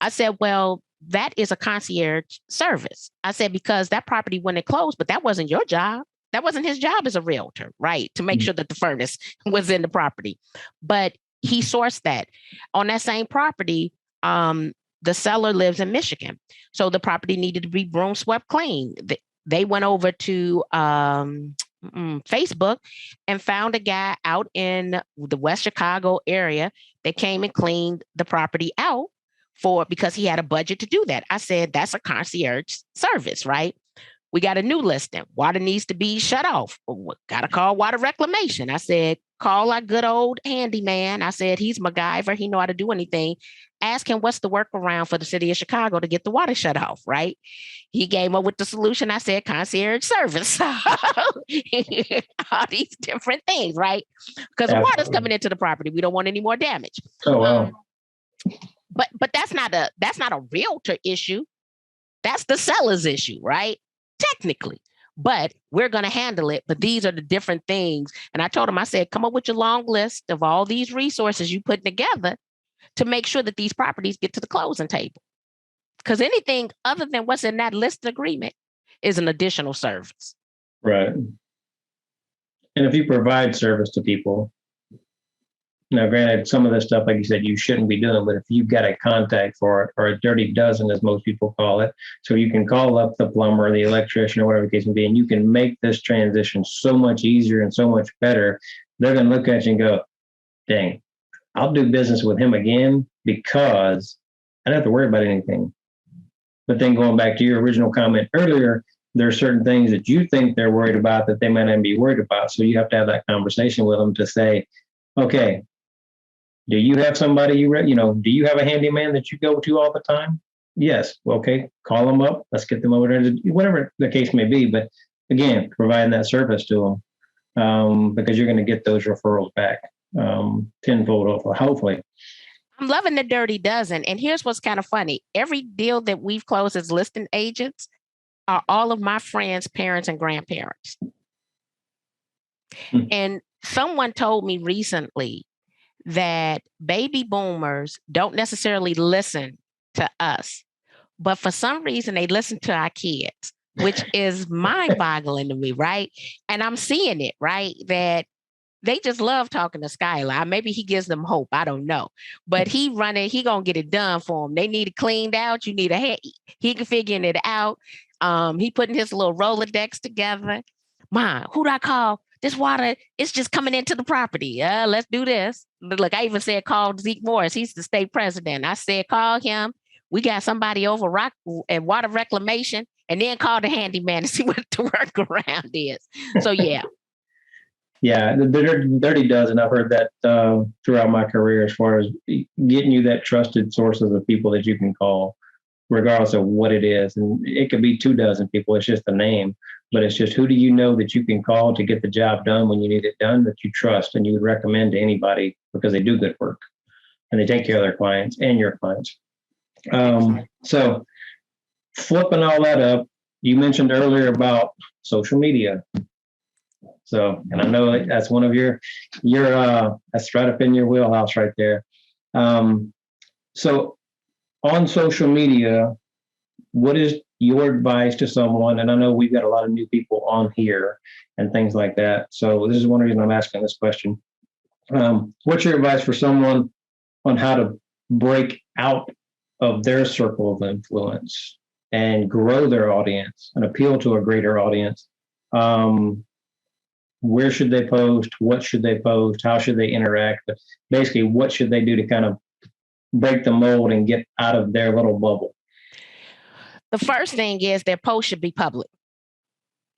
I said, well, that is a concierge service. I said, because that property when it closed, but that wasn't your job. That wasn't his job as a realtor, right? To make sure that the furnace was in the property. But he sourced that. On that same property, the seller lives in Michigan. So the property needed to be broom swept clean. They went over to Facebook and found a guy out in the West Chicago area that came and cleaned the property out because he had a budget to do that. I said, that's a concierge service, right? We got a new listing. Water needs to be shut off. Got to call water reclamation. I said, call our good old handyman. I said, he's MacGyver. He know how to do anything. Ask him what's the workaround for the city of Chicago to get the water shut off, right? He came up with the solution. I said, concierge service. All these different things, right? Because the water's coming into the property. We don't want any more damage. Oh, wow. But that's not a realtor issue. That's the seller's issue, right? Technically. But we're going to handle it. But these are the different things. And I told him, I said, come up with your long list of all these resources you put together to make sure that these properties get to the closing table. Because anything other than what's in that list agreement is an additional service. Right. And if you provide service to people, now, granted, some of this stuff, like you said, you shouldn't be doing, but if you've got a contact for it, or a dirty dozen, as most people call it, so you can call up the plumber or the electrician or whatever the case may be, and you can make this transition so much easier and so much better, they're going to look at you and go, dang, I'll do business with him again because I don't have to worry about anything. But then going back to your original comment earlier, there are certain things that you think they're worried about that they might not be worried about. So you have to have that conversation with them to say, okay, do you have somebody do you have a handyman that you go to all the time? Yes. Okay. Call them up. Let's get them over there, whatever the case may be. But again, providing that service to them because you're going to get those referrals back tenfold, hopefully. I'm loving the dirty dozen. And here's what's kind of funny. Every deal that we've closed as listing agents are all of my friends' parents and grandparents. And someone told me recently that baby boomers don't necessarily listen to us, but for some reason they listen to our kids, which is mind-boggling to me, right? And I'm seeing it, right? That they just love talking to Skylar. Maybe he gives them hope. I don't know. But he gonna get it done for them. They need it cleaned out. You need a head. He can figuring it out. He putting his little Rolodex together. Mom, who'd I call? This water, it's just coming into the property. Let's do this. Look, I even said call Zeke Morris. He's the state president. I said, call him. We got somebody over rock and water reclamation, and then call the handyman to see what the workaround is. So, yeah. Yeah, the dirty dozen. I've heard that throughout my career as far as getting you that trusted sources of people that you can call, regardless of what it is. And it could be 24 people. It's just a name. But it's just, who do you know that you can call to get the job done when you need it done, that you trust and you would recommend to anybody because they do good work and they take care of their clients and your clients. So flipping all that up, you mentioned earlier about social media. So, and I know that's one of your that's right up in your wheelhouse right there. So on social media, what is your advice to someone? And I know we've got a lot of new people on here and things like that. So this is one reason I'm asking this question. What's your advice for someone on how to break out of their circle of influence and grow their audience and appeal to a greater audience? Where should they post? What should they post? How should they interact? But basically, what should they do to kind of break the mold and get out of their little bubble? The first thing is their post should be public.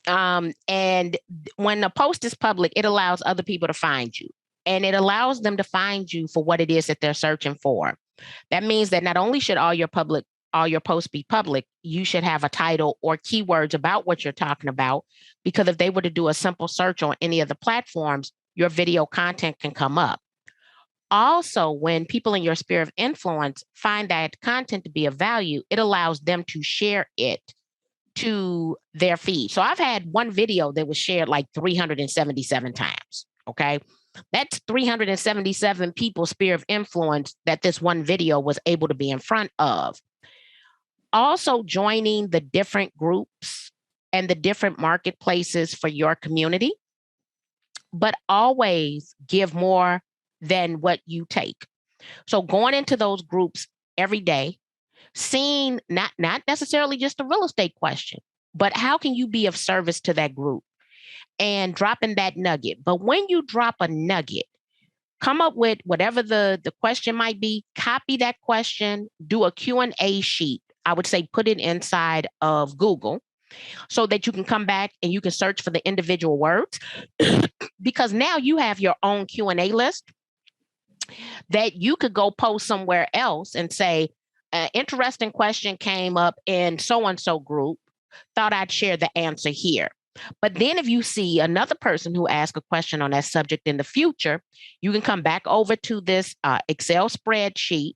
And when a post is public, it allows other people to find you. And it allows them to find you for what it is that they're searching for. That means that not only should all your posts be public, you should have a title or keywords about what you're talking about. Because if they were to do a simple search on any of the platforms, your video content can come up. Also, when people in your sphere of influence find that content to be of value, it allows them to share it to their feed. So I've had one video that was shared like 377 times. Okay. That's 377 people's sphere of influence that this one video was able to be in front of. Also, joining the different groups and the different marketplaces for your community, but always give more than what you take. So going into those groups every day, seeing not necessarily just a real estate question, but how can you be of service to that group and dropping that nugget. But when you drop a nugget, come up with whatever the question might be, copy that question, do a Q&A sheet. I would say put it inside of Google so that you can come back and you can search for the individual words because now you have your own Q&A list that you could go post somewhere else and say, an interesting question came up in so-and-so group, thought I'd share the answer here. But then if you see another person who asks a question on that subject in the future, you can come back over to this Excel spreadsheet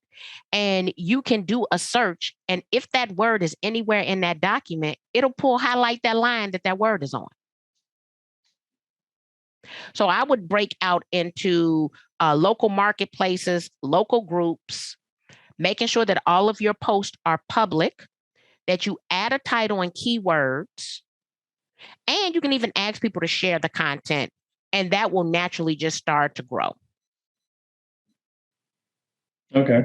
and you can do a search. And if that word is anywhere in that document, it'll highlight that line that word is on. So I would break out into local marketplaces, local groups, making sure that all of your posts are public, that you add a title and keywords, and you can even ask people to share the content, and that will naturally just start to grow. Okay.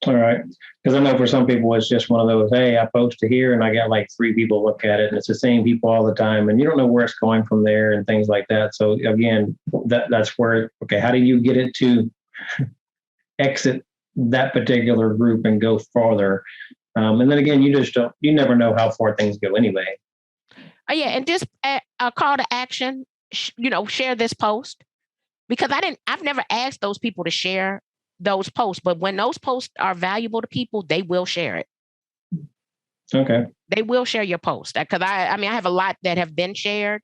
All right. Because I know for some people, it's just one of those, hey, I posted here and I got like 3 people look at it and it's the same people all the time. And you don't know where it's going from there and things like that. So again, that's where, okay, how do you get it to exit that particular group and go farther? And then again, you never know how far things go anyway. Yeah. And just a call to action, share this post because I've never asked those people to share those posts, but when those posts are valuable to people, they will share it. Okay. They will share your post because I have a lot that have been shared,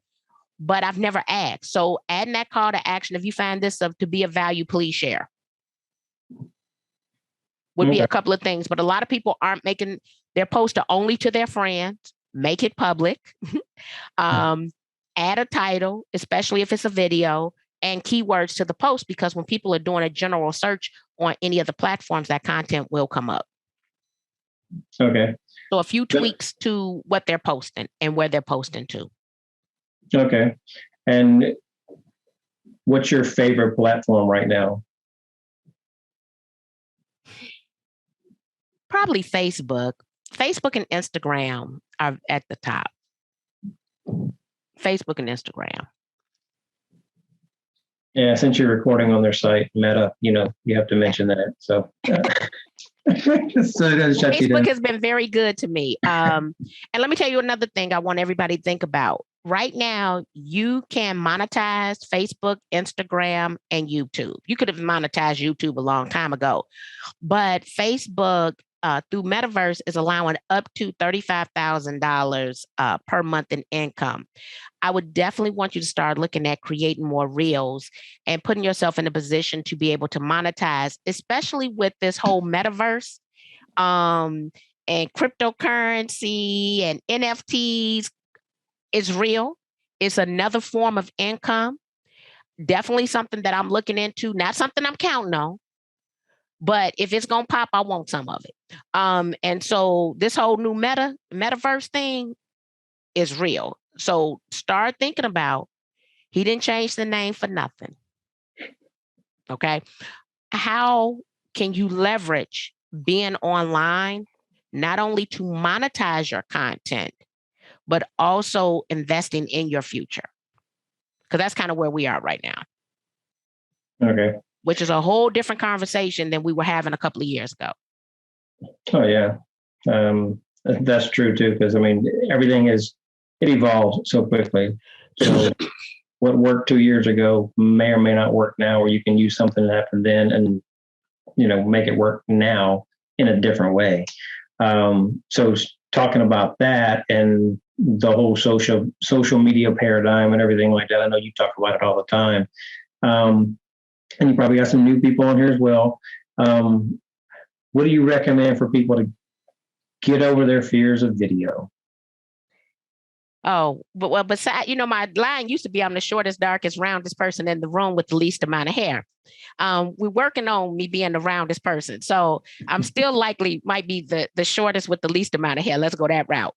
but I've never asked. So adding that call to action, if you find this to be of value, please share. Would be a couple of things, but a lot of people aren't making their post only to their friends. Make it public. Add a title, especially if it's a video, and keywords to the post, because when people are doing a general search on any of the platforms, that content will come up. Okay. So a few tweaks to what they're posting and where they're posting to. Okay. And what's your favorite platform right now? Probably Facebook. Facebook and Instagram are at the top. Facebook and Instagram. Yeah, since you're recording on their site, Meta, you have to mention that. So, Facebook has been very good to me. And let me tell you another thing I want everybody to think about. Right now, you can monetize Facebook, Instagram, and YouTube. You could have monetized YouTube a long time ago, but Facebook through Metaverse is allowing up to $35,000 per month in income. I would definitely want you to start looking at creating more reels and putting yourself in a position to be able to monetize, especially with this whole Metaverse and cryptocurrency and NFTs. It's real. It's another form of income. Definitely something that I'm looking into, not something I'm counting on. But if it's going to pop, I want some of it. And so this whole new metaverse thing is real. So start thinking about, he didn't change the name for nothing. Okay. How can you leverage being online, not only to monetize your content, but also investing in your future? Because that's kind of where we are right now. Okay. Which is a whole different conversation than we were having a couple of years ago. Oh, yeah. That's true, too, because, everything it evolves so quickly. So what worked 2 years ago may or may not work now, or you can use something that happened then and, make it work now in a different way. So talking about that and the whole social media paradigm and everything like that, I know you talk about it all the time. and you probably got some new people on here as well. What do you recommend for people to get over their fears of video? Oh, but well, besides, my line used to be I'm the shortest, darkest, roundest person in the room with the least amount of hair. We're working on me being the roundest person. So I'm still likely might be the shortest with the least amount of hair. Let's go that route.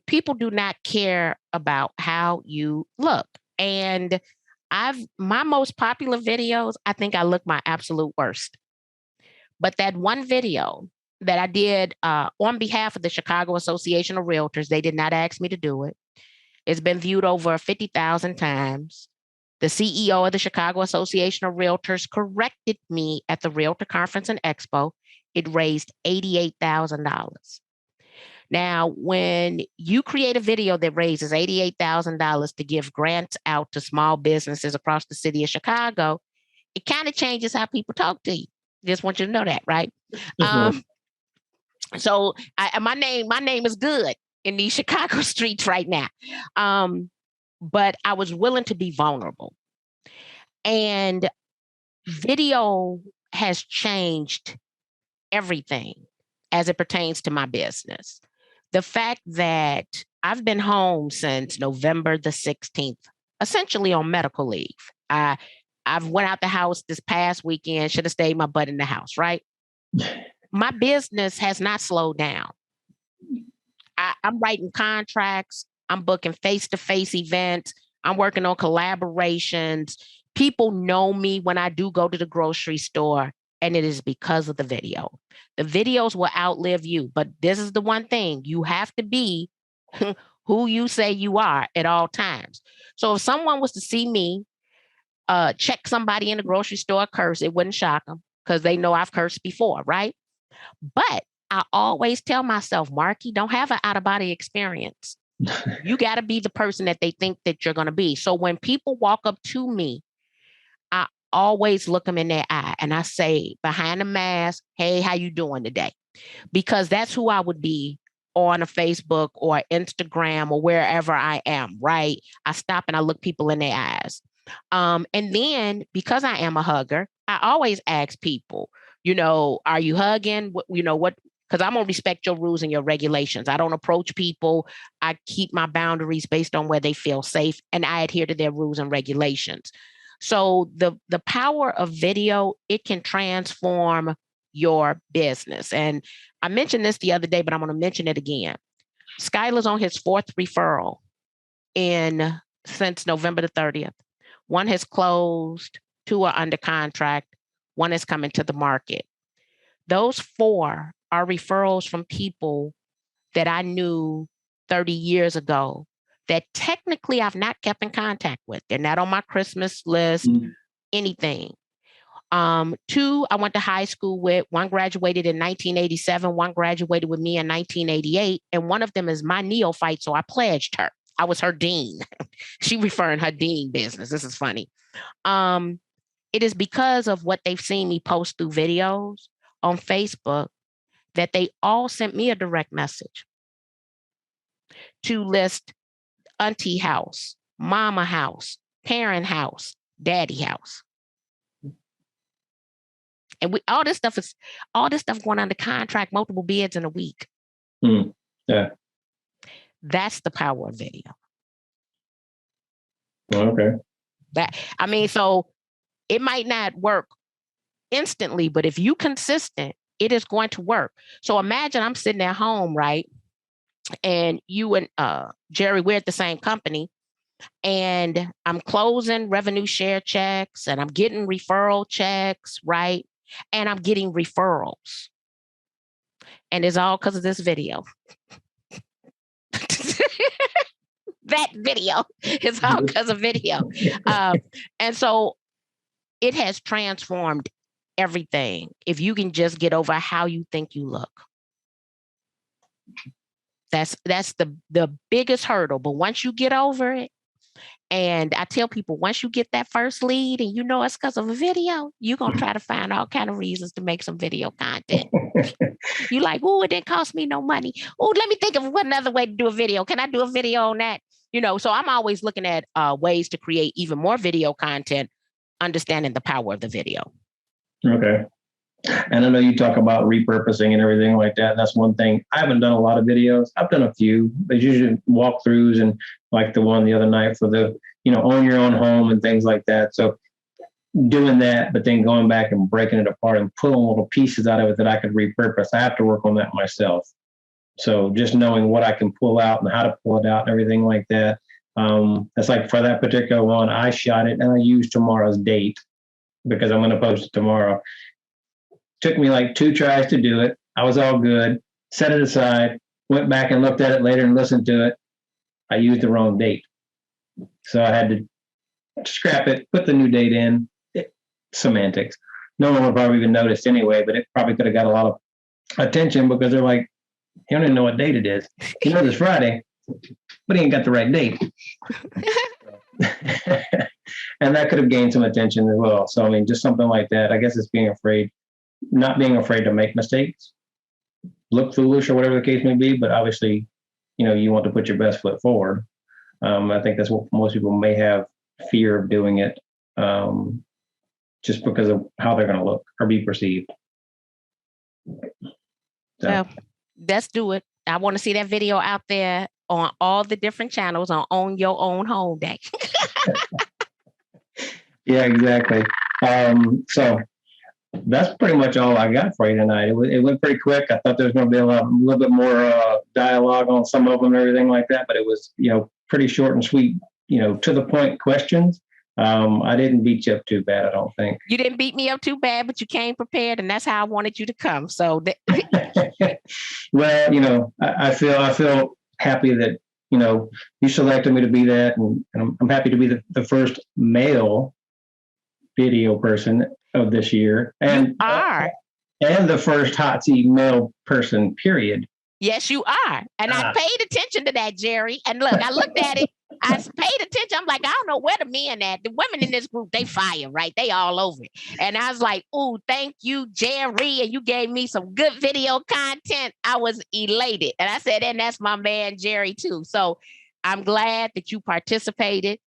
People do not care about how you look. And my most popular videos, I think I look my absolute worst. But that one video that I did on behalf of the Chicago Association of Realtors, they did not ask me to do it. It's been viewed over 50,000 times. The CEO of the Chicago Association of Realtors corrected me at the Realtor Conference and Expo. It raised $88,000. Now, when you create a video that raises $88,000 to give grants out to small businesses across the city of Chicago, it kind of changes how people talk to you. Just want you to know that, right? So my name is good in these Chicago streets right now. But I was willing to be vulnerable. And video has changed everything as it pertains to my business. The fact that I've been home since November the 16th, essentially on medical leave. I've went out the house this past weekend, should have stayed my butt in the house, right? My business has not slowed down. I'm writing contracts. I'm booking face-to-face events. I'm working on collaborations. People know me when I do go to the grocery store, and it is because of the video. The videos will outlive you, but this is the one thing. You have to be who you say you are at all times. So if someone was to see me check somebody in the grocery store curse, it wouldn't shock them because they know I've cursed before, right? But I always tell myself, Marky, don't have an out-of-body experience. You got to be the person that they think that you're going to be. So when people walk up to me, I always look them in their eye and I say behind the mask, hey, how you doing today? Because that's who I would be on a Facebook or Instagram or wherever I am, right? I stop and I look people in their eyes. And then because I am a hugger, I always ask people, are you hugging? What, because I'm going to respect your rules and your regulations. I don't approach people. I keep my boundaries based on where they feel safe, and I adhere to their rules and regulations. So the power of video, it can transform your business. And I mentioned this the other day, but I'm going to mention it again. Skylar's on his fourth referral since November the 30th. One has closed, 2 are under contract, 1 is coming to the market. Those 4 are referrals from people that I knew 30 years ago that technically I've not kept in contact with. They're not on my Christmas list, anything. 2 I went to high school with. 1 graduated in 1987. 1 graduated with me in 1988. And one of them is my neophyte, so I pledged her. I was her dean. She referring her dean business. This is funny. It is because of what they've seen me post through videos on Facebook that they all sent me a direct message to list auntie house, mama house, parent house, daddy house. And all this stuff going under contract, multiple bids in a week. Yeah. That's the power of video. Okay. So it might not work instantly, but if you consistent, it is going to work. So imagine I'm sitting at home, right? And you and Jerry, we're at the same company, and I'm closing revenue share checks and I'm getting referral checks, right? And I'm getting referrals. And it's all because of this video. That video is all because of video. And so it has transformed everything. If you can just get over how you think you look. That's the biggest hurdle. But once you get over it, and I tell people, once you get that first lead and it's because of a video, you're going to try to find all kind of reasons to make some video content. You're like, oh, it didn't cost me no money. Oh, let me think of what another way to do a video. Can I do a video on that? So I'm always looking at ways to create even more video content understanding the power of the video. Okay. And I know you talk about repurposing and everything like that. That's one thing. I haven't done a lot of videos. I've done a few. There's usually walkthroughs and like the one the other night for the, own your own home and things like that. So doing that, but then going back and breaking it apart and pulling little pieces out of it that I could repurpose. I have to work on that myself. So just knowing what I can pull out and how to pull it out and everything like that. It's like for that particular one, I shot it and I used tomorrow's date because I'm going to post it tomorrow. Took me like 2 tries to do it. I was all good, set it aside, went back and looked at it later and listened to it. I used the wrong date. So I had to scrap it, put the new date in. Semantics. No one would probably even notice anyway, but it probably could have got a lot of attention because they're like, he don't even know what date it is. He knows it's Friday, but he ain't got the right date. And that could have gained some attention as well. So, I mean, just something like that. I guess it's not being afraid to make mistakes, look foolish or whatever the case may be. But obviously, you want to put your best foot forward. I think that's what most people may have fear of doing it just because of how they're going to look or be perceived. So. Well, let's do it. I want to see that video out there on all the different channels on Your Own Home Day. Yeah, exactly. So that's pretty much all I got for you tonight. It went pretty quick. I thought there was going to be a little bit more dialogue on some of them and everything like that, but it was, pretty short and sweet, to the point questions. I didn't beat you up too bad, I don't think. You didn't beat me up too bad, but you came prepared, and that's how I wanted you to come. So, well, I feel happy that you selected me to be that, and I'm happy to be the first male video person of this year, and you are, and the first hot seat male person. Period. Yes, you are, and I paid attention to that, Jerry. And look, I looked at it. I paid attention. I'm like, I don't know where the men at. The women in this group, they fire, right? They all over it. And I was like, oh, thank you, Jerry. And you gave me some good video content. I was elated. And I said, and that's my man, Jerry, too. So I'm glad that you participated.